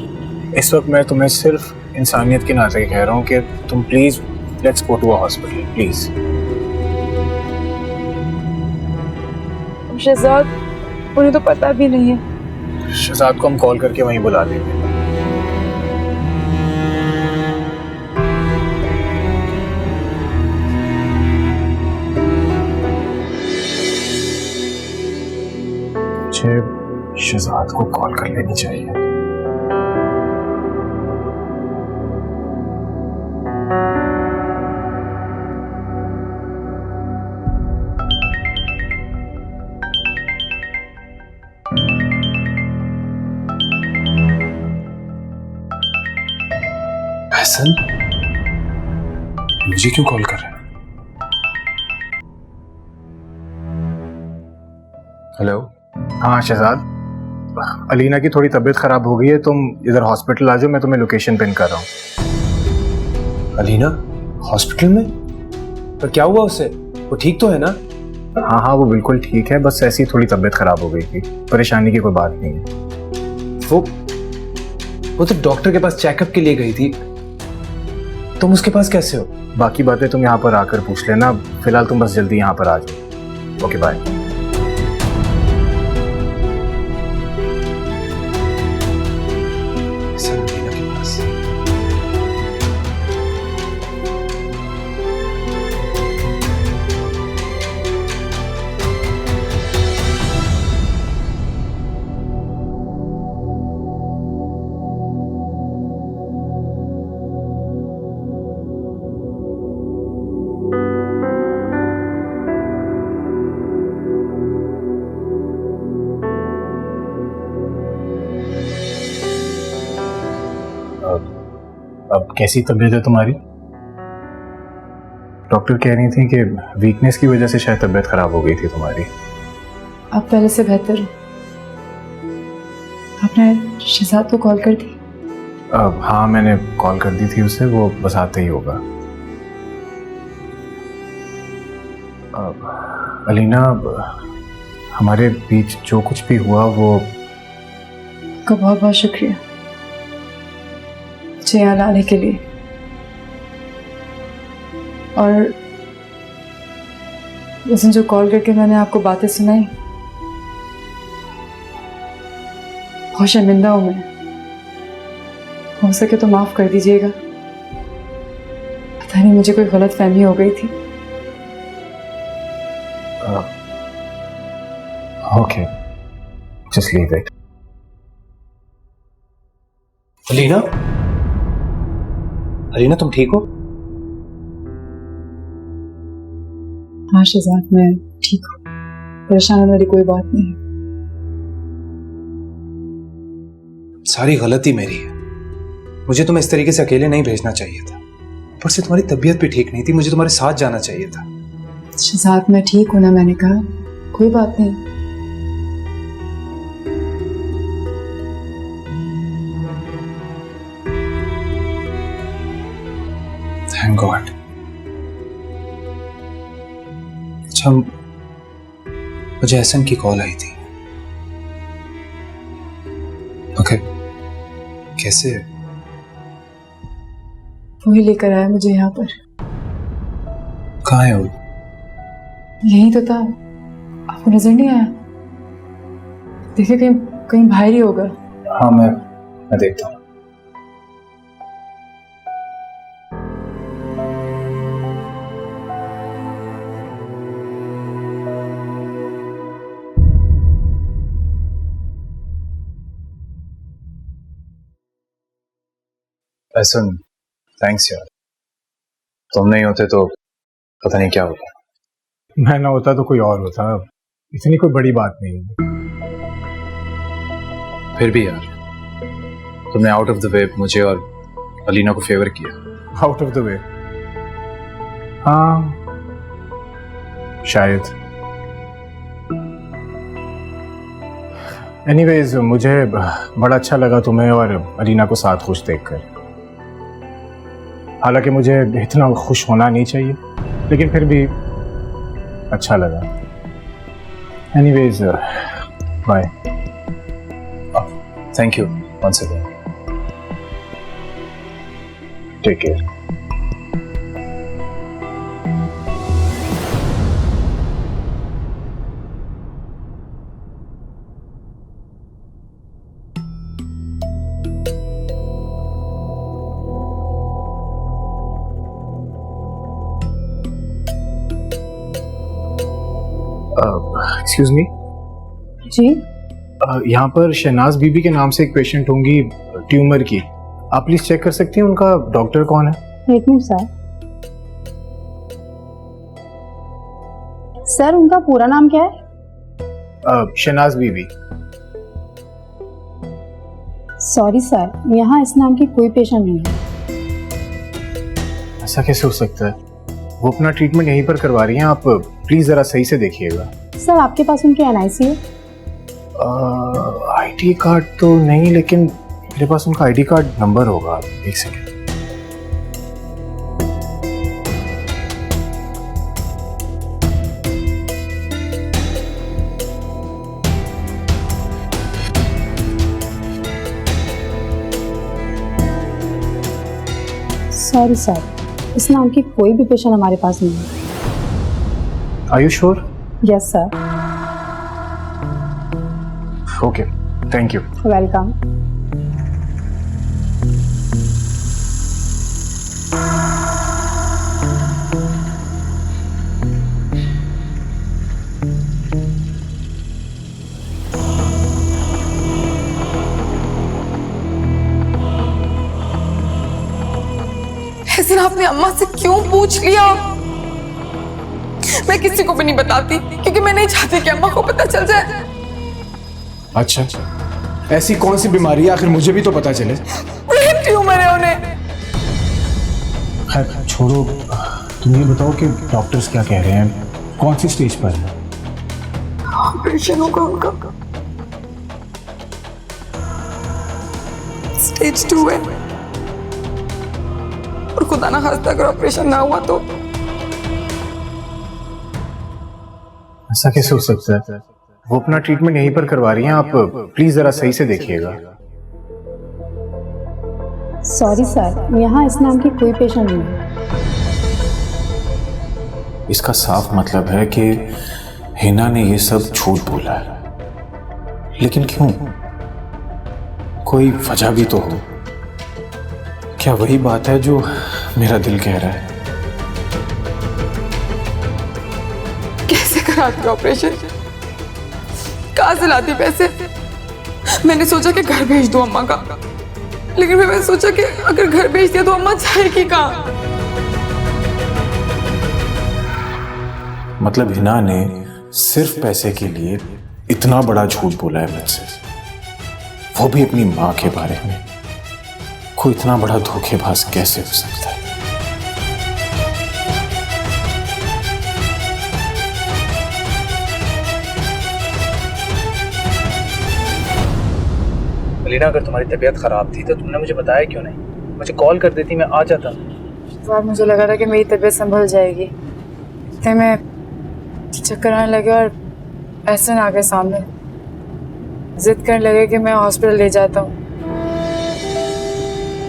इस वक्त मैं तुम्हें सिर्फ इंसानियत के नाते कह रहा हूँ कि तुम please let's go to a hospital please. Shahzad, उन्हें तो पता भी नहीं है। शहजाद को हम कॉल करके वहीं बुला लेंगे। मुझे शहजाद को कॉल कर लेनी चाहिए। हसन, मुझे क्यों कॉल कर रहे हैं? हेलो। हाँ शहजाद, अलीना की थोड़ी तबीयत खराब हो गई है। तुम इधर हॉस्पिटल आ जाओ, मैं तुम्हें लोकेशन पिन कर रहा हूँ। अलीना हॉस्पिटल में? पर क्या हुआ उससे? वो ठीक तो है ना? हाँ हाँ, वो बिल्कुल ठीक है, बस ऐसी थोड़ी तबीयत खराब हो गई थी। परेशानी की कोई बात नहीं है। वो तो डॉक्टर के पास चेकअप के लिए गई थी, तुम उसके पास कैसे हो? बाकी बातें तुम यहाँ पर आकर पूछ लेना, फिलहाल तुम बस जल्दी यहाँ पर आ जाओ। Okay bye. अब कैसी तबीयत है तुम्हारी? डॉक्टर कह रही थी कि वीकनेस की वजह से शायद तबीयत खराब हो गई थी तुम्हारी। अब पहले से बेहतर हो। आपने शहजाद को कॉल कर दी? हाँ, मैंने कॉल कर दी थी उसे, वो बस आते ही होगा। अलीना, हमारे बीच जो कुछ भी हुआ वो आपका बहुत बहुत शुक्रिया मुझे यहाँ लाने के लिए। और उस दिन जो कॉल करके मैंने आपको बातें सुनाई, बहुत शर्मिंदा हूं मैं। हो सके तो माफ कर दीजिएगा। पता नहीं मुझे कोई गलत फहमी हो गई थी। Okay, just leave it. Alina, Alina तुम ठीक हो? हाँ शहजाद, मैं ठीक हूँ। परेशान होने वाली कोई बात नहीं। सारी गलती मेरी है, मुझे तुम्हें इस तरीके से अकेले नहीं भेजना चाहिए था। ऊपर से तुम्हारी तबीयत भी ठीक नहीं थी, मुझे तुम्हारे साथ जाना चाहिए था। शहजाद मैं ठीक हूँ ना, मैंने कहा कोई बात नहीं। Thank God. अच्छा, मुझे एहसन की कॉल आई थी। ओके, कैसे है? वही लेकर आया मुझे यहाँ पर। कहाँ है वो? यही तो था, आपको नजर नहीं आया? देखिए कहीं कहीं बाहर ही होगा। हाँ, मैं देखता हूँ। एहसन, थैंक्स यार, तुम नहीं होते तो पता नहीं क्या होता। मैं ना होता तो कोई और होता, इतनी कोई बड़ी बात नहीं है। फिर भी यार, तुमने आउट ऑफ द वे मुझे और अलीना को फेवर किया। Out of the way? हाँ शायद। एनीवेज, मुझे बड़ा अच्छा लगा तुम्हें और अलीना को साथ खुश देखकर। हालांकि मुझे इतना खुश होना नहीं चाहिए, लेकिन फिर भी अच्छा लगा। Anyways, bye. Thank you once again. Take care. Excuse me जी, यहाँ पर शहनाज बीबी के नाम से एक पेशेंट होंगी ट्यूमर की। आप प्लीज चेक कर सकती हैं उनका डॉक्टर कौन है? एक मिनट सर। सर उनका पूरा नाम क्या है? शहनाज बीबी। सॉरी सर, यहाँ इस नाम की कोई पेशेंट नहीं है। ऐसा कैसे हो सकता है? वो अपना ट्रीटमेंट यहीं पर करवा रही हैं, आप प्लीज जरा सही से देखिएगा। सर आपके पास उनकी एनआईसी है? आईडी कार्ड तो नहीं, लेकिन मेरे पास उनका आईडी कार्ड नंबर होगा, एक सेकेंड। सॉरी सर, इस नाम की कोई भी पेशेंट हमारे पास नहीं है। Are you sure? Yes sir. Okay, thank you. Welcome. ऐसे आपने अम्मा से क्यों पूछ लिया? मैं किसी को भी नहीं बताती क्योंकि मैं नहीं चाहती कि अम्मा को पता चल जाए। अच्छा, ऐसी कौन सी बीमारी है आखिर, मुझे भी तो पता चले। ब्रेन ट्यूमर है उन्हें। खैर छोड़ो, तुम ये बताओ कि डॉक्टर्स क्या कह रहे हैं, कौन सी स्टेज पर है? ऑपरेशन होगा उनका। स्टेज 2 है और खुदा ना खास्ता अगर ऑपरेशन ना हुआ तो। ऐसा कैसे हो सकता है? वो अपना ट्रीटमेंट यहीं पर करवा रही हैं, आप प्लीज जरा सही से देखिएगा। सॉरी सर, यहाँ इस नाम की कोई पेशेंट नहीं है। इसका साफ मतलब है कि हिना ने ये सब झूठ बोला है, लेकिन क्यों? कोई वजह भी तो हो। क्या वही बात है जो मेरा दिल कह रहा है? कैसे कराती ऑपरेशन? कहाँ से लाती पैसे? मैंने सोचा कि घर भेज दो अम्मा का, लेकिन फिर मैंने सोचा कि अगर घर भेज दिया तो अम्मा जाएगी कहाँ? मतलब हिना ने सिर्फ पैसे के लिए इतना बड़ा झूठ बोला है मुझसे, वो भी अपनी माँ के बारे में। कोई इतना बड़ा धोखेबाज कैसे हो सकता है? अलीना, अगर तुम्हारी तबीयत खराब थी तो तुमने मुझे बताया क्यों नहीं? मुझे कॉल कर देती, मैं आ जाता। तो मुझे लगा था कि मेरी तबीयत संभल जाएगी, इतने में चक्कर आने लगे और एहसन आ गए सामने। जिद करने लगे कि मैं हॉस्पिटल ले जाता हूँ,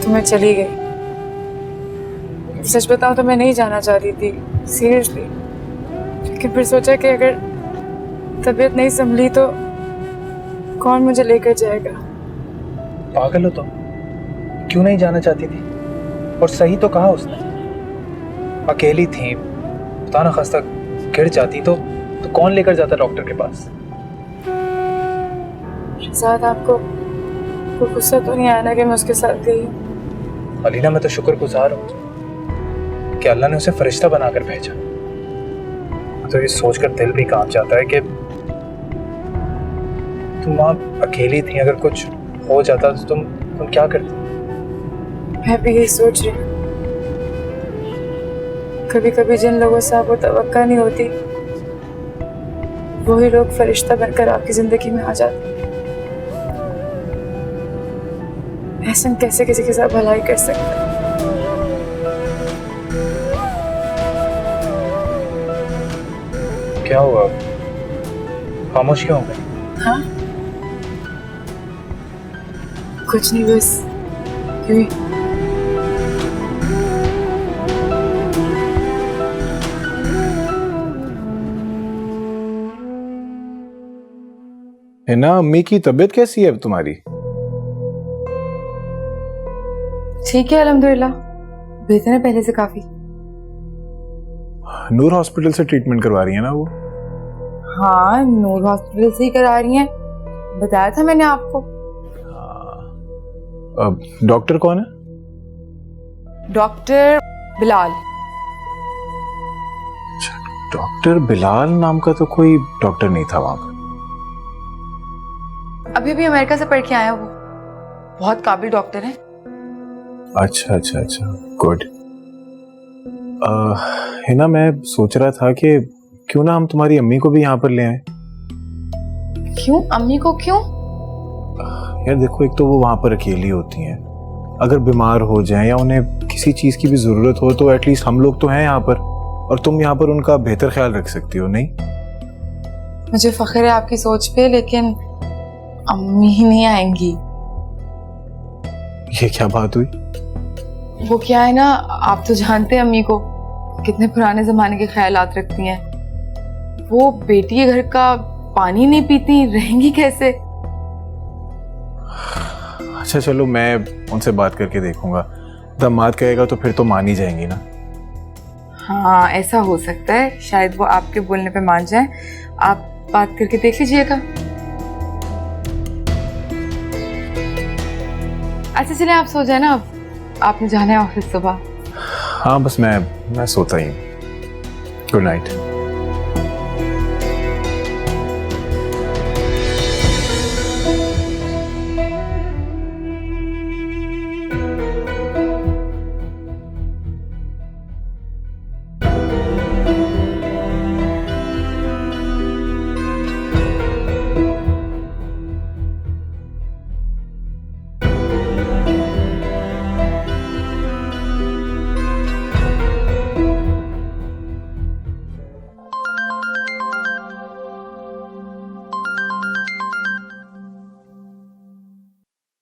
तो मैं चली गई। सच बताऊँ तो मैं नहीं जाना चाहती थी, सीरियसली, लेकिन फिर सोचा कि अगर तबीयत नहीं संभली तो कौन मुझे लेकर जाएगा। पागल हो तुम? क्यों नहीं जाना चाहती थी? और सही तो कहा उसने, अकेली थी, खुदा ना खास्ता गिर जाती तो कौन लेकर जाता डॉक्टर के पास? शायद आपको कोई गुस्सा तो नहीं आया ना कि मैं उसके साथ गई? अलीना, मैं तो शुक्रगुजार हूँ कि अल्लाह ने उसे फरिश्ता बनाकर भेजा। तो ये सोचकर दिल भी कांप जाता है कि तुम वहाँ अकेली थी, अगर कुछ हो जाता तो तुम क्या करती? मैं भी यही सोच रही हूँ। कभी कभी जिन लोगों से आपको तवक्का नहीं होती, वही लोग फरिश्ता बनकर आपकी जिंदगी में आ जाते। ऐसा कैसे किसी के साथ भलाई कर सकता है? क्या हुआ? खामोश क्यों हो गई? हाँ, कुछ नहीं, बस यूं ही। हिना, अम्मी की तबीयत कैसी है अब तुम्हारी? ठीक है अल्हम्दुलिल्लाह, बेहतर है पहले से काफी। नूर हॉस्पिटल से ट्रीटमेंट करवा रही है ना वो? हाँ, नूर हॉस्पिटल से ही करा रही हैं, बताया था मैंने आपको। अब डॉक्टर कौन है? डॉक्टर बिलाल। डॉक्टर बिलाल नाम का तो कोई डॉक्टर नहीं था वहां पर। अभी अभी अमेरिका से पढ़ के आया वो, बहुत काबिल डॉक्टर है। अच्छा अच्छा अच्छा, गुड। हिना, मैं सोच रहा था कि क्यों ना हम तुम्हारी अम्मी को भी यहाँ पर ले आए। क्यों? अम्मी को क्यों? यार देखो, एक तो वो वहां पर अकेली होती हैं, अगर बीमार हो जाएं या उन्हें किसी चीज की भी जरूरत हो तो एटलीस्ट हम लोग तो हैं यहाँ पर, और तुम यहाँ पर उनका बेहतर ख्याल रख सकती हो, नहीं? मुझे फख्र है आपकी सोच पे, लेकिन अम्मी ही नहीं आएंगी। ये क्या बात हुई? वो क्या है ना, आप तो जानते हैं अम्मी को कितने पुराने जमाने के ख्यालात रखती हैं। वो बेटी के घर का पानी नहीं पीती, रहेंगी कैसे? अच्छा चलो, मैं उनसे बात करके देखूंगा। दामाद कहेगा तो फिर तो मान ही जाएंगी ना। हाँ, ऐसा हो सकता है, शायद वो आपके बोलने पे मान जाए। आप बात करके देख लीजिएगा। अच्छा चले, आप सो जाए ना, अब आपने जाना है ऑफिस सुबह। हाँ बस मैं सोता ही हूँ। Good night.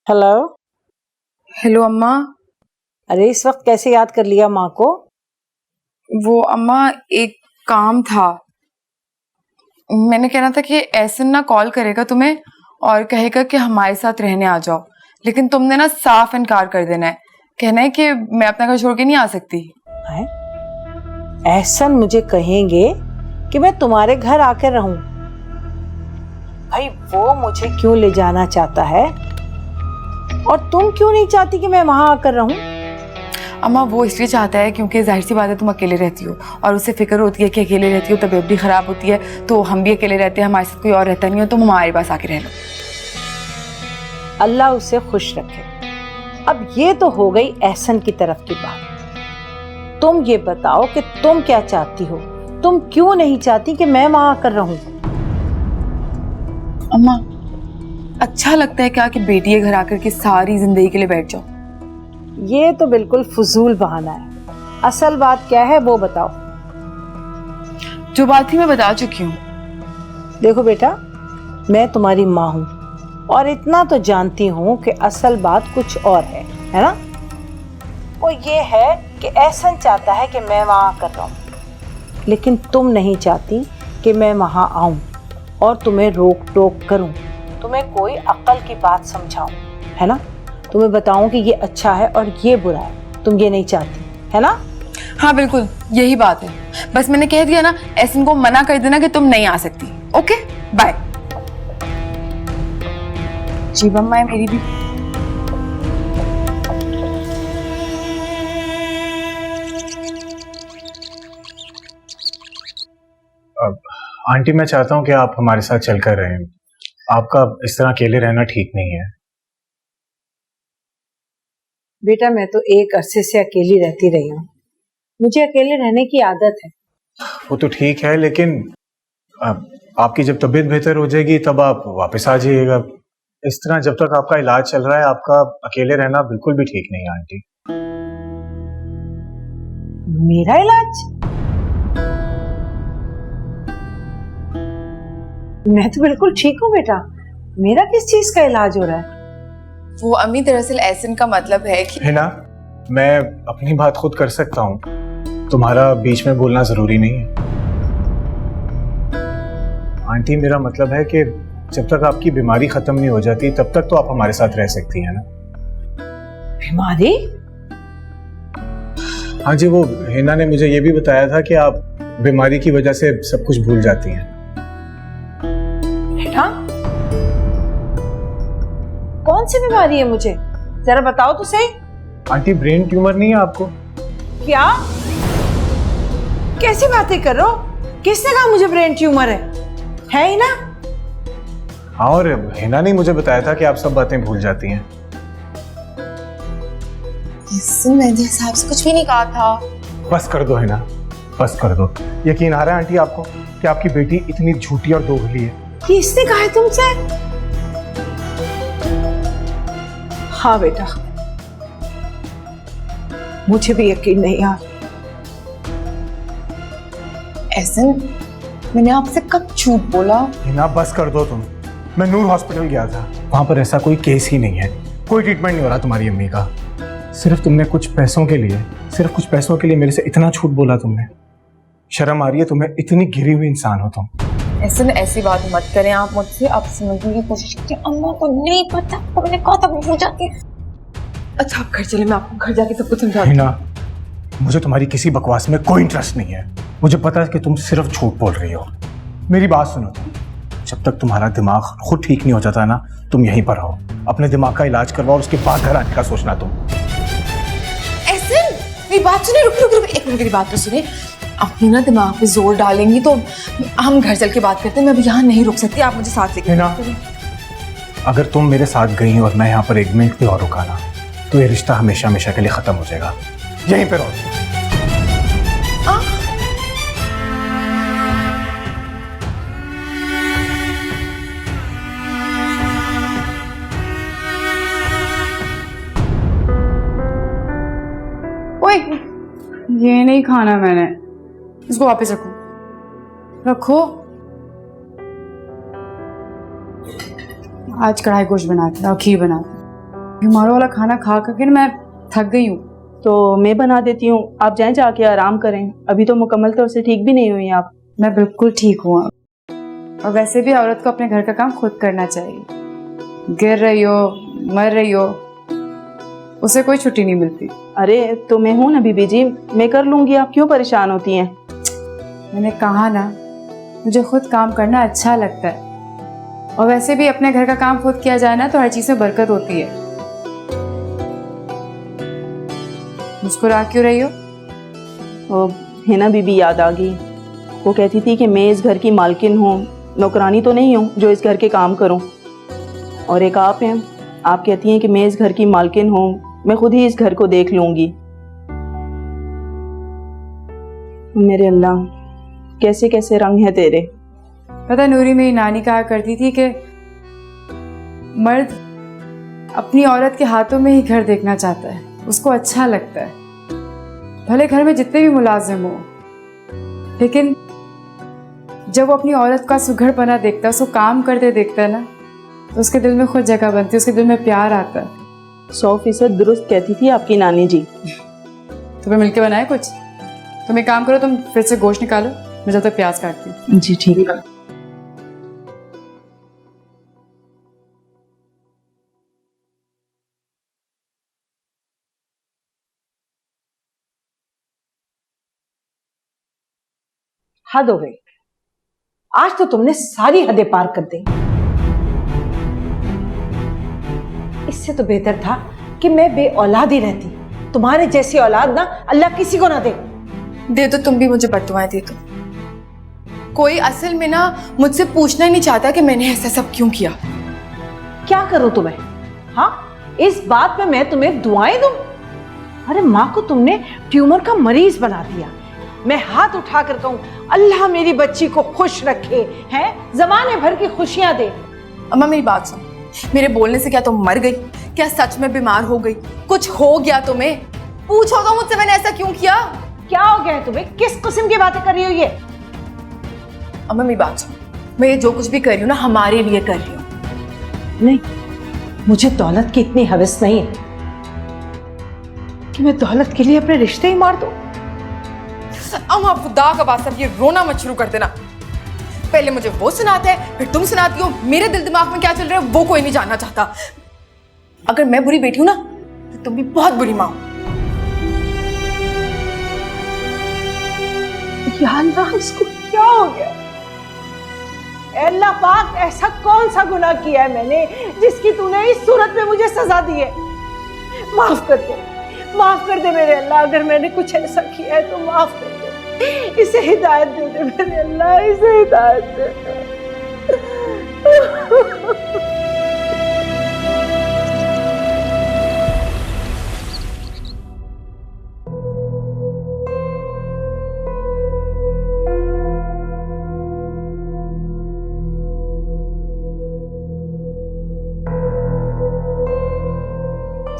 हेलो। हेलो अम्मा। अरे इस वक्त कैसे याद कर लिया माँ को? वो अम्मा, एक काम था। मैंने कहना था कि एहसन ना कॉल करेगा तुम्हें और कहेगा कि हमारे साथ रहने आ जाओ, लेकिन तुमने ना साफ इनकार कर देना है। कहना है कि मैं अपना घर छोड़ के नहीं आ सकती। है? एहसन मुझे कहेंगे कि मैं तुम्हारे घर आकर रहूं? भाई वो मुझे क्यों ले जाना चाहता है और तुम क्यों नहीं चाहती कि मैं वहां आकर रहूं? अम्मा वो इसलिए चाहता है क्योंकि जाहिर सी बात है तुम अकेले रहती हो और उसे फिक्र होती है कि अकेले रहती हो, तबीयत भी खराब होती है, तो हम भी अकेले रहते हैं, हमारे साथ कोई और रहता नहीं हो, तुम हमारे पास आके रह लो। अल्लाह उसे खुश रखे। अब ये तो हो गई एहसन की तरफ की बात। तुम ये बताओ कि तुम क्या चाहती हो? तुम क्यों नहीं चाहती कि मैं वहां आकर रहूं? अम्मा अच्छा लगता है क्या कि बेटी के घर आकर के सारी जिंदगी के लिए बैठ जाओ? ये तो बिल्कुल फजूल बहाना है। असल बात क्या है वो बताओ। जो बात थी मैं बता चुकी हूँ। देखो बेटा, मैं तुम्हारी माँ हूँ और इतना तो जानती हूँ कि असल बात कुछ और है ना? वो ये है कि एहसन चाहता है कि मैं वहाँ आकर रहूँ, लेकिन तुम नहीं चाहती कि मैं वहाँ आऊँ और तुम्हें रोक टोक करूँ, तुम्हें कोई अक्ल की बात समझाऊँ, है ना? तुम्हें बताऊँ कि ये अच्छा है और ये बुरा है, तुम ये नहीं चाहती, है ना? हाँ बिल्कुल यही बात है। बस मैंने कह दिया ना, एहसन को मना कर देना कि तुम नहीं आ सकती। Okay bye. जी मम्मा है मेरी भी। आंटी मैं चाहता हूँ कि आप हमारे साथ चलकर रहें। आपका इस तरह अकेले रहना ठीक नहीं है। बेटा मैं तो एक अरसे से अकेली रहती रही हूँ, मुझे अकेले रहने की आदत है। वो तो ठीक है, लेकिन आपकी जब तबीयत बेहतर हो जाएगी तब आप वापस आ जाइएगा। इस तरह जब तक आपका इलाज चल रहा है आपका अकेले रहना बिल्कुल भी ठीक नहीं है आंटी। मेरा इलाज? मैं तो बिल्कुल ठीक हूँ बेटा, मेरा किस चीज का इलाज हो रहा है? वो अम्मी दरअसल एहसन का मतलब है कि है ना, मैं अपनी बात खुद कर सकता हूँ, तुम्हारा बीच में बोलना जरूरी नहीं है। आंटी मेरा मतलब है कि जब तक आपकी बीमारी खत्म नहीं हो जाती तब तक तो आप हमारे साथ रह सकती हैं ना। बीमारी? हाँ जी, वो हिना ने मुझे ये भी बताया था कि आप बीमारी की वजह से सब कुछ भूल जाती हैं। बेटा कौन सी बीमारी है मुझे जरा बताओ तो सही। आंटी ब्रेन ट्यूमर नहीं है आपको? क्या? कैसी बातें कर रहे हो? किसने कहा मुझे ब्रेन ट्यूमर है ही ना? हाँ, और हिना ने मुझे बताया था कि आप सब बातें भूल जाती हैं। मैंने हिसाब से कुछ भी नहीं कहा था। बस कर दो हिना, बस कर दो। यकीन आ रहा है आंटी आपको कि आपकी बेटी इतनी झूठी और दोगली है? किसने कहा है तुमसे? हाँ बेटा, मुझे भी यकीन नहीं आ। ऐसे मैंने आपसे कब झूठ बोला? हिना बस कर दो तुम। मैं नूर हॉस्पिटल गया था, वहां पर ऐसा कोई केस ही नहीं है, कोई ट्रीटमेंट नहीं हो रहा तुम्हारी अम्मी का। सिर्फ तुमने कुछ पैसों के लिए, सिर्फ कुछ पैसों के लिए मेरे से इतना झूठ बोला तुमने। शर्म आ रही है तुम्हें? इतनी गिरी हुई इंसान हो तुम। ऐसी बात मत करें आप मुझसे, आप समझने की कोशिश कीजिए। अम्मा को नहीं पता, मैंने कहा था भूल जाती। अच्छा आप घर चले, मैं आपको घर जाके सब कुछ समझा दूँ। ना, मुझे तुम्हारी किसी बकवास में कोई इंटरेस्ट नहीं है। मुझे पता है कि तुम सिर्फ झूठ बोल रही हो। मेरी बात सुनो तुम, जब तक तुम्हारा दिमाग खुद ठीक नहीं हो जाता ना, तुम यहीं पर रहो, अपने दिमाग का इलाज करवाओ और उसके बाद घर आने का सोचना तुम। ऐसे मेरी बात सुने, रुक एक मिनट, मेरी बात तो सुने। अपनी ना दिमाग पे जोर डालेंगी तो हम घर चल के बात करते हैं। मैं अभी यहाँ नहीं रुक सकती, आप मुझे साथ लेके ना, अगर तुम मेरे साथ गई और मैं यहाँ पर 1 मिनट भी और रुका ना, तो ये रिश्ता हमेशा हमेशा के लिए खत्म हो जाएगा। यहीं पे रहो। ओए, ये नहीं खाना मैंने, इसको वापस रखो। आज कढ़ाई गोश्त बनाते हैं और खीर बनाते हैं। हमारा वाला खाना खा करके मैं थक गई हूँ। तो मैं बना देती हूँ, आप जाएं जाके आराम करें। अभी तो मुकम्मल तौर से ठीक भी नहीं हुई आप। मैं बिल्कुल ठीक हूँ और वैसे भी औरत को अपने घर का काम खुद करना चाहिए। गिर रही हो, मर रही हो, उसे कोई छुट्टी नहीं मिलती। अरे तो मैं हूँ ना बीबी जी, मैं कर लूंगी, आप क्यों परेशान होती हैं? मैंने कहा ना, मुझे खुद काम करना अच्छा लगता है और वैसे भी अपने घर का काम खुद किया जाए ना तो हर चीज में बरकत होती है। मुस्कुरा क्यों रही हो? वो है ना बीबी, याद आ गई। वो कहती थी कि मैं इस घर की मालकिन हूँ, नौकरानी तो नहीं हूँ जो इस घर के काम करूँ। और एक आप हैं, आप कहती हैं कि मैं इस घर की मालकिन हूँ, मैं खुद ही इस घर को देख लूंगी। मेरे अल्लाह, कैसे कैसे रंग है तेरे। पता नूरी, मेरी नानी कहा करती थी कि मर्द अपनी औरत के हाथों में ही घर देखना चाहता है, उसको अच्छा लगता है। भले घर में जितने भी मुलाजिम हो, लेकिन जब वो अपनी औरत का सुघड़पना देखता है, उसको काम करते देखता है ना, तो उसके दिल में खुद जगह बनती है, उसके दिल में प्यार आता है। 100% दुरुस्त कहती थी आपकी नानी जी। तुम्हें मिलके बनाए कुछ? तुम एक काम करो, तुम फिर से गोश्त निकालो, मैं जब तक प्याज काटती हूँ। जी ठीक है। हद हो गई, आज तो तुमने सारी हदें पार कर दी। इससे तो बेहतर था कि मैं बे औलाद ही रहती। तुम्हारे जैसी औलाद ना अल्लाह किसी को ना दे। दे तो तुम भी मुझे बददुआएं दे दो। कोई असल में ना मुझसे पूछना ही नहीं चाहता कि मैंने ऐसा सब क्यों किया। क्या करूं तुम्हें? हाँ, इस बात पे मैं तुम्हें दुआएं दूं? अरे माँ को तुमने ट्यूमर का मरीज बना दिया। मैं हाथ उठा कर कहूं अल्लाह मेरी बच्ची को खुश रखे, हैं जमाने भर की खुशियां दे। अम्मा मेरी बात सुन, मेरे बोलने से क्या तुम मर गई? क्या सच में बीमार हो गई? कुछ हो गया तुम्हें? पूछो तो मुझसे मैंने ऐसा क्यों किया? क्या हो गया है तुम्हें? किस किस्म की बातें कर रही हो ये? अम्मा मेरी बात सुन, मैं ये जो कुछ भी कर रही हूँ ना हमारे लिए कर रही हूँ। नहीं, मुझे दौलत की इतनी हवस नहीं है कि मैं दौलत के लिए अपने रिश्ते ही मार दूं। अम्मा खुदा का वास्ता ये रोना मत शुरू कर देना। पहले मुझे वो सुनाते हैं, फिर तुम सुनाती हो। मेरे दिल दिमाग में क्या चल रहा है वो कोई नहीं जानना चाहता। अगर मैं बुरी बेटी हूं ना तो तुम भी बहुत बुरी माँ हो। या अल्लाह, इसको क्या हो गया? अल्लाह पाक, ऐसा कौन सा गुनाह किया है मैंने जिसकी तूने इस सूरत में मुझे सजा दी है? माफ कर दे, माफ कर दे मेरे अल्लाह। अगर मैंने कुछ ऐसा किया है तो माफ कर दे। इसे हिदायत दे दे मेरे अल्लाह, इसे हिदायत दे दे।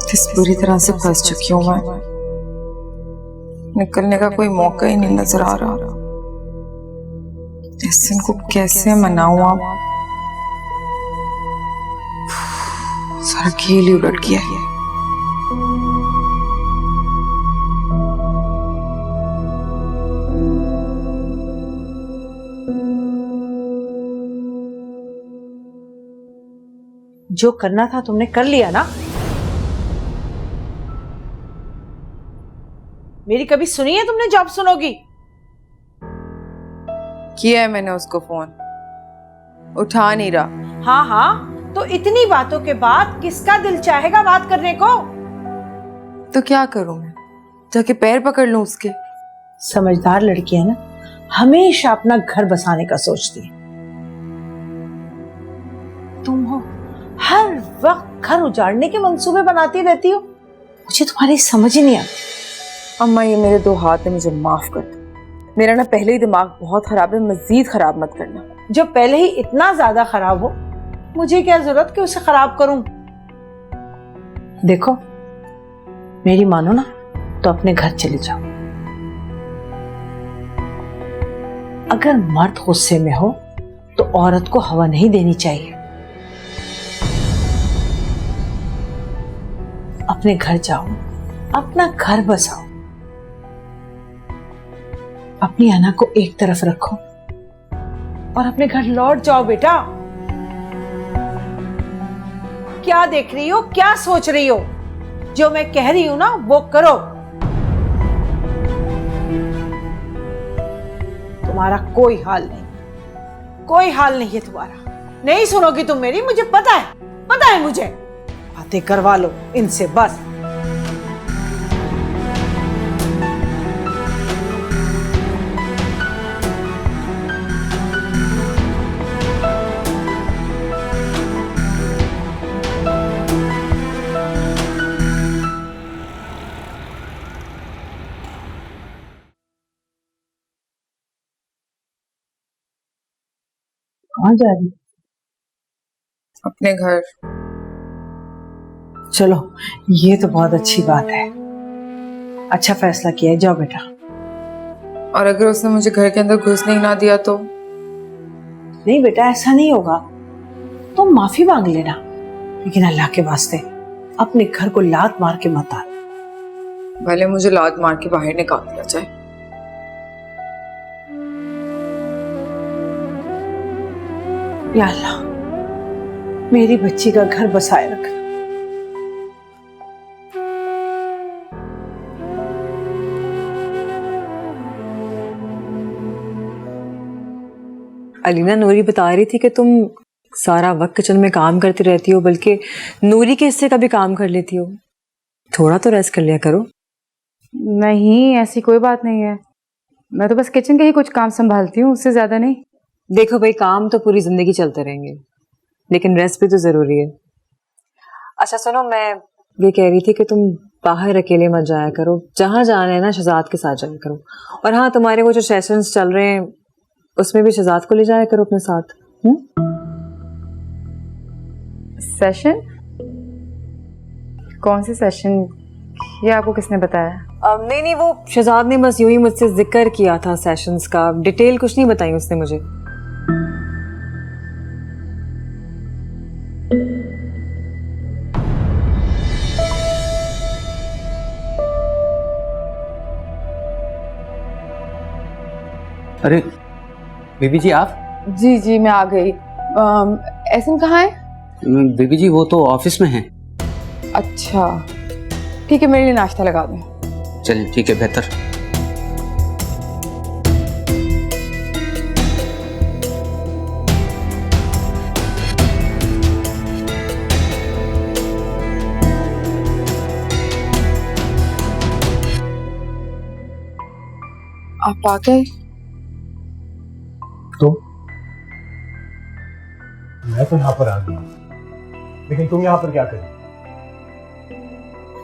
किस बुरी तरह से फंस चुकी हूँ मैं, निकलने का कोई मौका ही नहीं नजर आ रहा। इस दिन को कैसे मनाऊं? अब सारा खेल ही उलट गया है। जो करना था तुमने कर लिया ना। मेरी कभी सुनी है तुमने जो अब सुनोगी? किया है मैंने उसको फोन, उठा नहीं रहा। हाँ हाँ, तो इतनी बातों के बाद किसका दिल चाहेगा बात करने को? तो क्या करूं मैं, जाके पैर पकड़ लूं उसके? समझदार लड़की है ना, हमेशा अपना घर बसाने का सोचती है। तुम हो हर वक्त घर उजाड़ने के मंसूबे बनाती रहती हो। मुझे तुम्हारी समझ ही नहीं आती। अम्मा ये मेरे 2 हाथ है, मुझे माफ कर दो। मेरा ना पहले ही दिमाग बहुत खराब है, मजीद खराब मत करना। जब पहले ही इतना ज्यादा खराब हो, मुझे क्या जरूरत कि उसे खराब करूं? देखो मेरी मानो ना तो अपने घर चले जाओ। अगर मर्द गुस्से में हो तो औरत को हवा नहीं देनी चाहिए। अपने घर जाओ, अपना घर बसाओ, अपनी अना को एक तरफ रखो और अपने घर लौट जाओ बेटा। क्या देख रही हो, क्या सोच रही हो? जो मैं कह रही हूं ना वो करो। तुम्हारा कोई हाल नहीं, कोई हाल नहीं है तुम्हारा। नहीं सुनोगी तुम मेरी, मुझे पता है मुझे। बातें करवा लो इनसे बस। कहाँ जा रही? अपने घर। चलो ये तो बहुत अच्छी बात है। अच्छा फैसला किया है, जाओ बेटा। और अगर उसने मुझे घर के अंदर घुसने ही ना दिया तो? नहीं बेटा, ऐसा नहीं होगा। तुम माफी मांग लेना, लेकिन अल्लाह के वास्ते अपने घर को लात मार के मत आना। भले मुझे लात मार के बाहर निकाल दिया जाए। या अल्लाह, मेरी बच्ची का घर बसाए रख। अलीना, नूरी बता रही थी कि तुम सारा वक्त किचन में काम करती रहती हो, बल्कि नूरी के हिस्से का भी काम कर लेती हो। थोड़ा तो रेस्ट कर लिया करो। नहीं, ऐसी कोई बात नहीं है। मैं तो बस किचन के ही कुछ काम संभालती हूँ, उससे ज्यादा नहीं। देखो भाई, काम तो पूरी जिंदगी चलते रहेंगे, लेकिन रेस्ट भी तो जरूरी है। अच्छा सुनो, मैं ये कह रही थी कि तुम बाहर अकेले मत जाया करो। जहाँ जाना है ना, शहजाद के साथ जाया करो। और हाँ, तुम्हारे वो जो सेशंस चल रहे हैं उसमें भी शहजाद को ले जाया करो अपने साथ। सेशन? कौन से सेशन? ये आपको किसने बताया? नहीं, वो शहजाद ने बस यूं ही मुझसे जिक्र किया था सेशंस का। डिटेल कुछ नहीं बताई उसने मुझे। अरे बीबी जी, आप? जी जी, मैं आ गई। एहसन कहाँ है? बीबी जी वो तो ऑफिस में हैं। अच्छा ठीक है, मेरे लिए नाश्ता लगा दें। चलिए ठीक है, बेहतर। आप आ गए? तो मैं तो यहाँ पर आ गया, लेकिन तुम यहाँ पर क्या कर रही?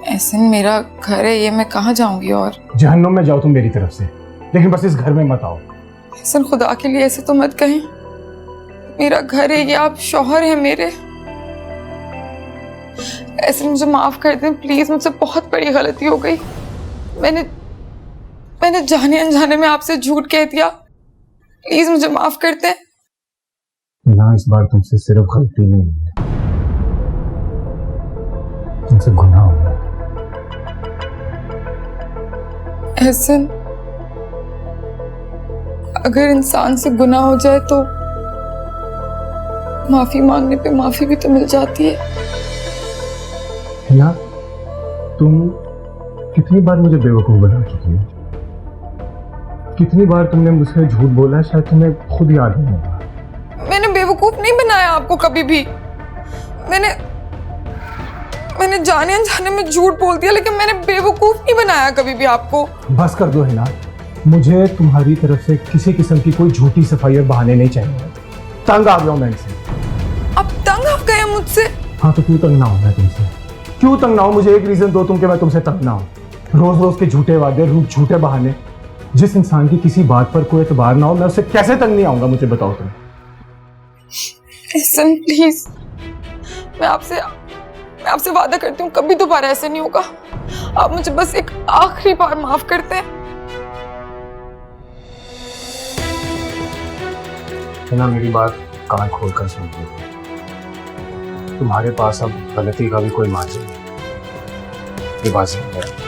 एहसन, मेरा घर है ये, मैं कहाँ जाऊंगी? और जहन्नुम में जाओ तुम मेरी तरफ से, लेकिन बस इस घर में मत आओ। एहसन, खुदा के लिए ऐसे तो मत कहें। मेरा घर है ये, आप शौहर हैं मेरे। एहसन, मुझे माफ कर दें प्लीज, मुझसे बहुत बड़ी गलती हो गई। मैंने जाने अनजाने में आपसे झूठ कह दिया। प्लीज मुझे माफ कर दें। ना, इस बार तुमसे सिर्फ गलती नहीं हुई है, तुमसे गुनाह हुआ है। एहसन, अगर इंसान से गुनाह हो जाए तो माफी मांगने पे माफी भी तो मिल जाती है। हिना, तुम कितनी बार मुझे बेवकूफ बना चुकी हो? कितनी बार तुमने मुझसे झूठ बोला है, शायद तुम्हें खुद याद नहीं होगा। मैंने बेवकूफ नहीं बनाया आपको कभी भी। मैंने जाने अनजाने में झूठ बोल दिया, लेकिन मैंने बेवकूफ नहीं बनाया कभी भी आपको। बस कर दो हिना, मुझे तुम्हारी तरफ से किसी किस्म की कोई झूठी सफाई और बहाने नहीं चाहिए। तंग आ गया हूं मैं इनसे। अब तंग आ गए मुझसे? हाँ तो क्यों तंग ना हो मैं तुमसे? क्यों तंग ना हो? मुझे एक रीजन दो तुम कि मैं तुमसे तंग ना हो। रोज रोज के झूठे वादे, झूठे बहाने। जिस इंसान की किसी बात पर कोई एतबार ना हो, मैं उससे कैसे तंग नहीं आऊंगा? मुझे बताओ तुम। एहसन प्लीज, मैं आपसे वादा करती हूँ कभी दोबारा ऐसे नहीं होगा। आप मुझे बस एक आखिरी बार माफ करते हैं। ना मेरी बात कान खोल कर सुन लो। तुम्हारे पास अब गलती का भी कोई मार्जिन नहीं। ये बात समझ गया?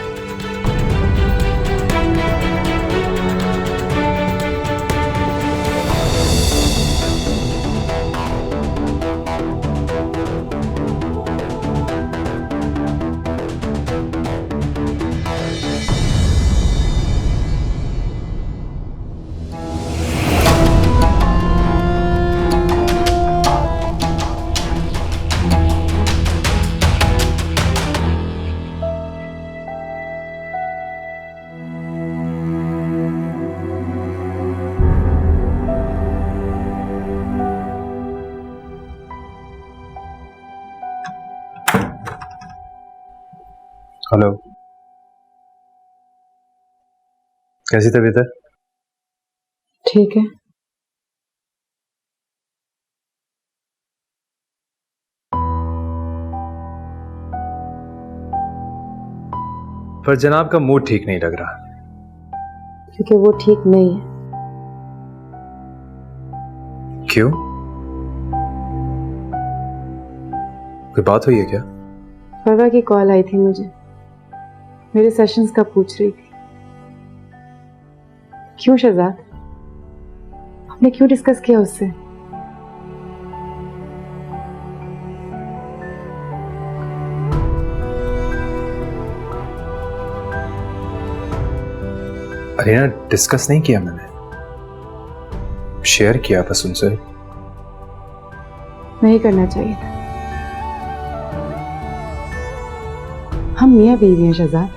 हेलो, कैसी तबीयत है? ठीक है। पर जनाब का मूड ठीक नहीं लग रहा। क्योंकि वो ठीक नहीं है। क्यों? कोई बात हुई है क्या? फरवा की कॉल आई थी मुझे, मेरे सेशंस का पूछ रही थी। क्यों शहजाद, आपने क्यों डिस्कस किया उससे? अरे ना, डिस्कस नहीं किया मैंने, शेयर किया बस उनसे। नहीं करना चाहिए था। हम मियाँ बीवी हैं शहजाद।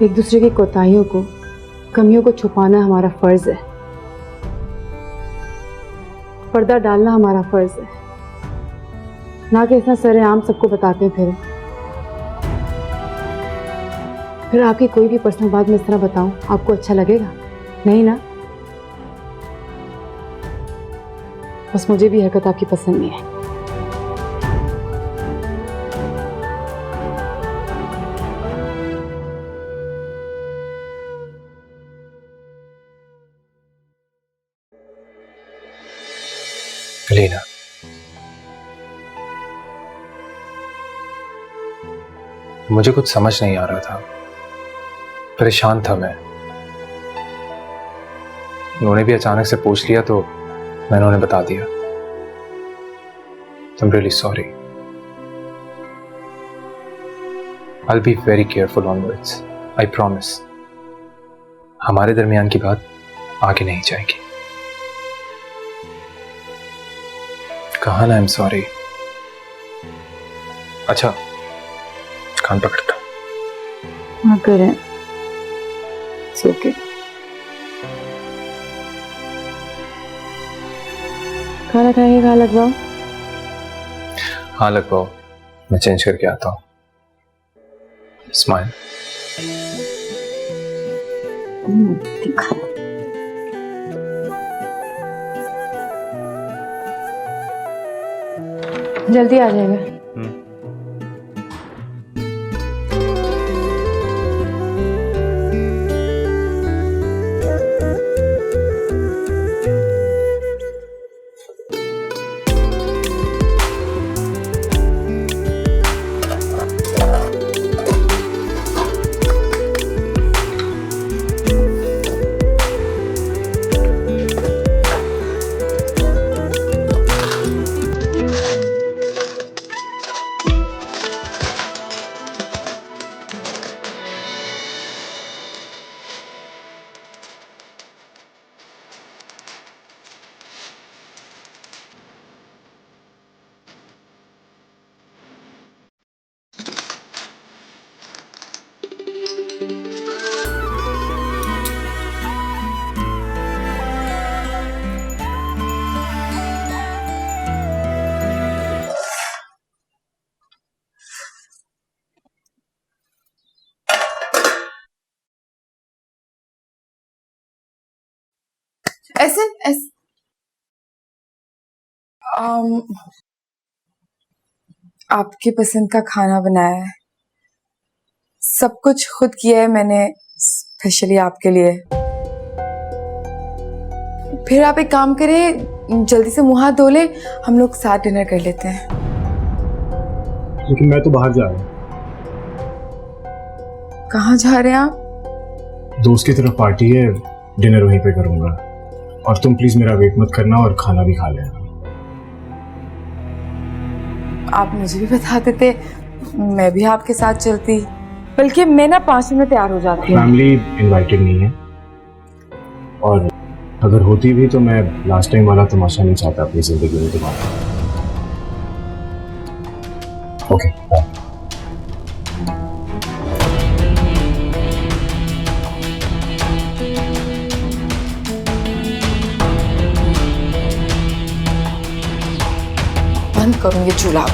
एक दूसरे की कोताहियों को, कमियों को छुपाना हमारा फर्ज है। पर्दा डालना हमारा फर्ज है, ना कि इतना सरेआम सबको बताते फिर आपकी कोई भी पर्सनल बात मैं इस तरह बताऊं, आपको अच्छा लगेगा? नहीं ना? बस मुझे भी हरकत आपकी पसंद नहीं है। लीना, मुझे कुछ समझ नहीं आ रहा था, परेशान था मैं। उन्होंने भी अचानक से पूछ लिया तो मैंने उन्हें बता दिया। I'm really sorry. I'll be very careful on words. I promise. हमारे दरमियान की बात आगे नहीं जाएगी। कहा ना, I'm sorry. अच्छा, कान पकड़ता। हाँ करें, it's okay. खाना खाएंगे? कहाँ लगवाओ? हाँ लगवाओ, मैं चेंज करके आता हूँ। स्माइल। जल्दी आ जाएगा। एहसन आपकी पसंद का खाना बनाया है, सब कुछ खुद किया है मैंने स्पेशली आपके लिए। फिर आप एक काम करें, जल्दी से मुंह हाथ धो ले, हम लोग साथ डिनर कर लेते हैं। लेकिन मैं तो बाहर जा रहा हूँ। कहाँ जा रहे हैं आप? दोस्त की तरफ पार्टी है, डिनर वहीं पे करूंगा। और तुम प्लीज मेरा वेट मत करना और खाना भी खा लेना। आप मुझे भी बता देते, मैं भी आपके साथ चलती। बल्कि मैं ना 5 मिनट में तैयार हो जाती हूँ। फैमिली इनवाइटेड नहीं है, और अगर होती भी तो मैं लास्ट टाइम वाला तमाशा नहीं चाहता अपनी जिंदगी में दोबारा। Okay bye. बंद करूंगी चूल्हा।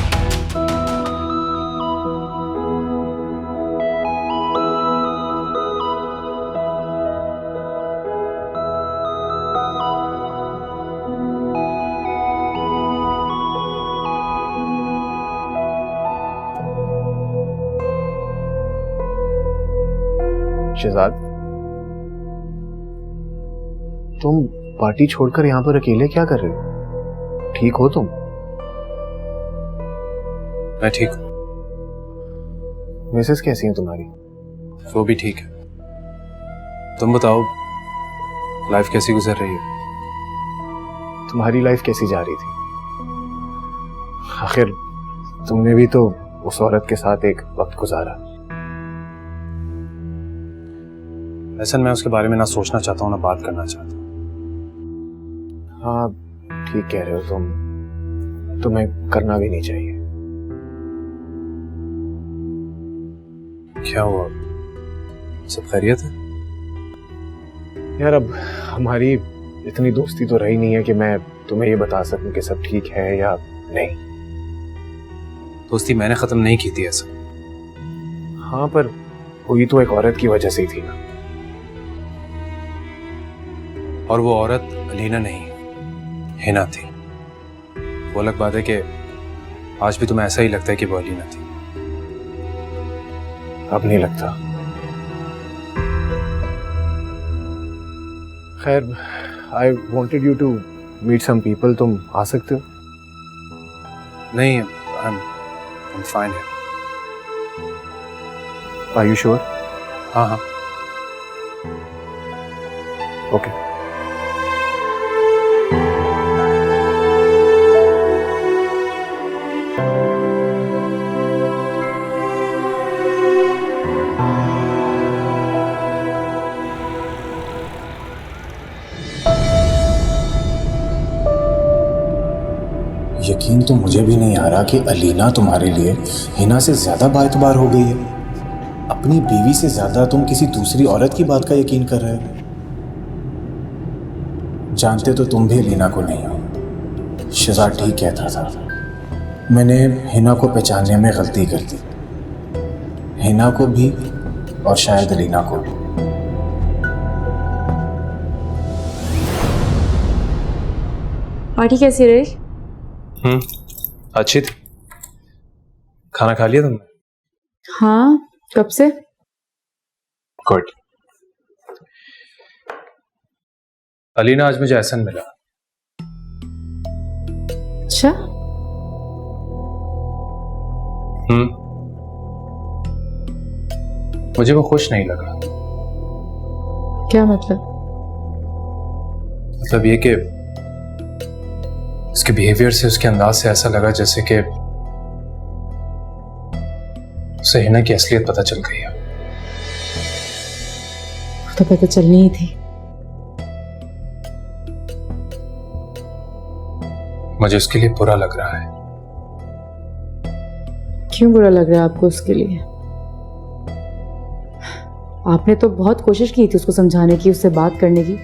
शहजाद, तुम पार्टी छोड़कर यहाँ पर अकेले क्या कर रहे हो? ठीक हो तुम? मैं ठीक हूँ। मिसेस कैसी है तुम्हारी? वो भी ठीक है। तुम बताओ, लाइफ कैसी गुजर रही है? तुम्हारी लाइफ कैसी जा रही थी? आखिर तुमने भी तो उस औरत के साथ एक वक्त गुजारा। ऐसा मैं उसके बारे में ना सोचना चाहता हूँ ना बात करना चाहता हूँ। हाँ ठीक कह रहे हो तुम, तुम्हें करना भी नहीं चाहिए। क्या हुआ, सब खैरियत है? यार अब हमारी इतनी दोस्ती तो रही नहीं है कि मैं तुम्हें ये बता सकूं कि सब ठीक है या नहीं। दोस्ती मैंने खत्म नहीं की थी ऐसा। हाँ पर हुई तो एक औरत की वजह से ही थी ना। और वो औरत अलीना नहीं, हिना थी। वो अलग बात है कि आज भी तुम्हें ऐसा ही लगता है कि वो अलीना थी। अब नहीं लगता। खैर, I wanted you to meet some people, तुम आ सकते हो? नहीं, I'm fine here. Are you sure? हाँ हाँ। Okay. यकीन तो मुझे भी नहीं आ रहा कि अलीना तुम्हारे लिए हिना से ज्यादा बाएतबार हो गई है। अपनी बीवी से ज्यादा तुम किसी दूसरी औरत की बात का यकीन कर रहे हो। जानते तो तुम भी अलीना को नहीं हो। शहजाद ठीक कहता था, मैंने हिना को पहचानने में गलती कर दी। हिना को भी और शायद अलीना को भी। पार्टी कैसी रही? अच्छी थी। खाना खा लिया तुमने? हाँ, कब से? गुड। अलीना, आज मुझे एहसन मिला। अच्छा? मुझे वो खुश नहीं लगा। क्या मतलब? मतलब ये कि उसके बिहेवियर से, उसके अंदाज से ऐसा लगा जैसे कि उसे हिना की असलियत पता चल गई है। तो पता चलनी ही थी। मुझे उसके लिए बुरा लग रहा है। क्यों बुरा लग रहा है आपको उसके लिए? आपने तो बहुत कोशिश की थी उसको समझाने की, उससे बात करने की।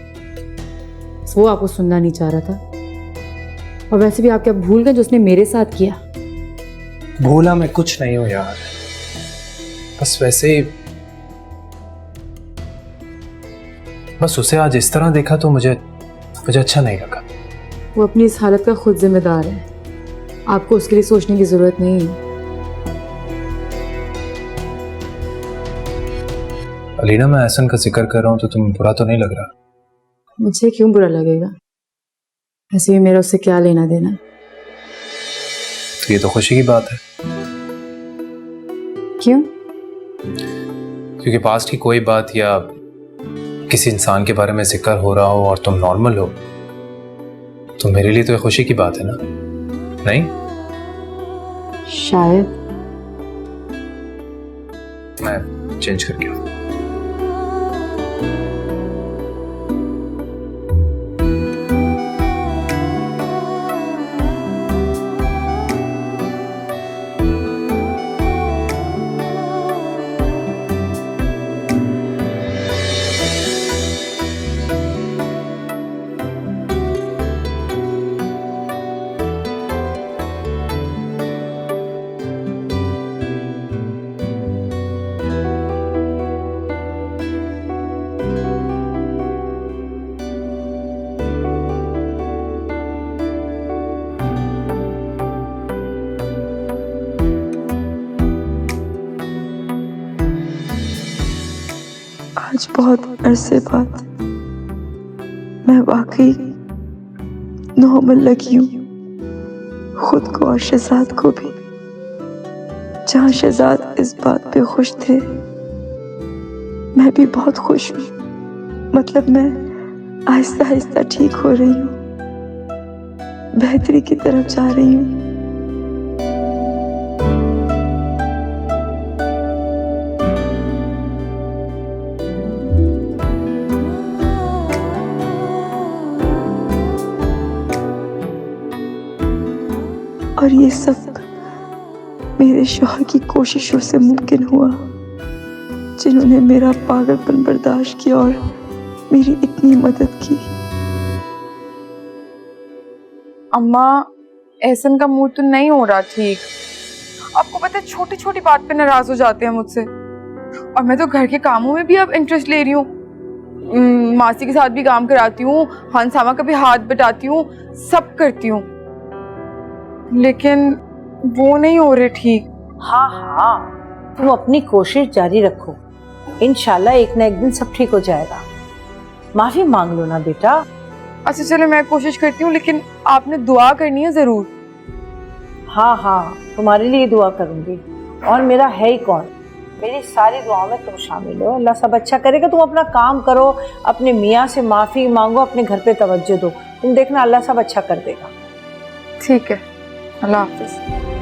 वो आपको सुनना नहीं चाह रहा था। और वैसे भी आप क्या भूल गए जो उसने मेरे साथ किया? भूला मैं कुछ नहीं हूं यार, बस वैसे ही, बस उसे आज इस तरह देखा तो मुझे मुझे अच्छा नहीं लगा। वो अपनी इस हालत का खुद जिम्मेदार है, आपको उसके लिए सोचने की जरूरत नहीं है। अलीना, मैं एहसन का जिक्र कर रहा हूँ तो तुम बुरा तो नहीं लग रहा? मुझे क्यों बुरा लगेगा, ऐसे भी मेरा उससे क्या लेना देना। तो ये तो खुशी की बात है। क्यों? क्योंकि पास्ट की कोई बात या किसी इंसान के बारे में जिक्र हो रहा हो और तुम नॉर्मल हो, तो मेरे लिए तो ये खुशी की बात है ना? नहीं? शायद। मैं चेंज करके आऊँ। आज बहुत अरसे बाद मैं वाकई नॉर्मल लगी हूँ, खुद को और शहजाद को भी। जहाँ शहजाद इस बात पे खुश थे, मैं भी बहुत खुश हूँ। मतलब मैं आहिस्ता आहिस्ता ठीक हो रही हूँ, बेहतरी की तरफ जा रही हूँ। और ये सब मेरे शौहर की कोशिशों से मुमकिन हुआ, जिन्होंने मेरा पागलपन बर्दाश्त किया और मेरी इतनी मदद की। अम्मा, एहसन का मूड तो नहीं हो रहा ठीक। आपको पता है छोटी छोटी बात पे नाराज हो जाते हैं मुझसे, और मैं तो घर के कामों में भी अब इंटरेस्ट ले रही हूँ। मासी के साथ भी काम कराती हूँ, हंसामा का भी हाथ बटाती हूँ, सब करती हूँ, लेकिन वो नहीं हो रहे ठीक। हाँ हाँ, तुम अपनी कोशिश जारी रखो, इंशाल्लाह एक ना एक दिन सब ठीक हो जाएगा। माफी मांग लो ना बेटा। अच्छा चलो, मैं कोशिश करती हूँ, लेकिन आपने दुआ करनी है जरूर। हाँ हाँ, तुम्हारे लिए दुआ करूंगी, और मेरा है ही कौन, मेरी सारी दुआओं में तुम शामिल हो। अल्लाह सब अच्छा करेगा। तुम अपना काम करो, अपने मियाँ से माफी मांगो, अपने घर पे तवज्जो दो, तुम देखना अल्लाह सब अच्छा कर देगा। ठीक है, अल्लाह हाफिज।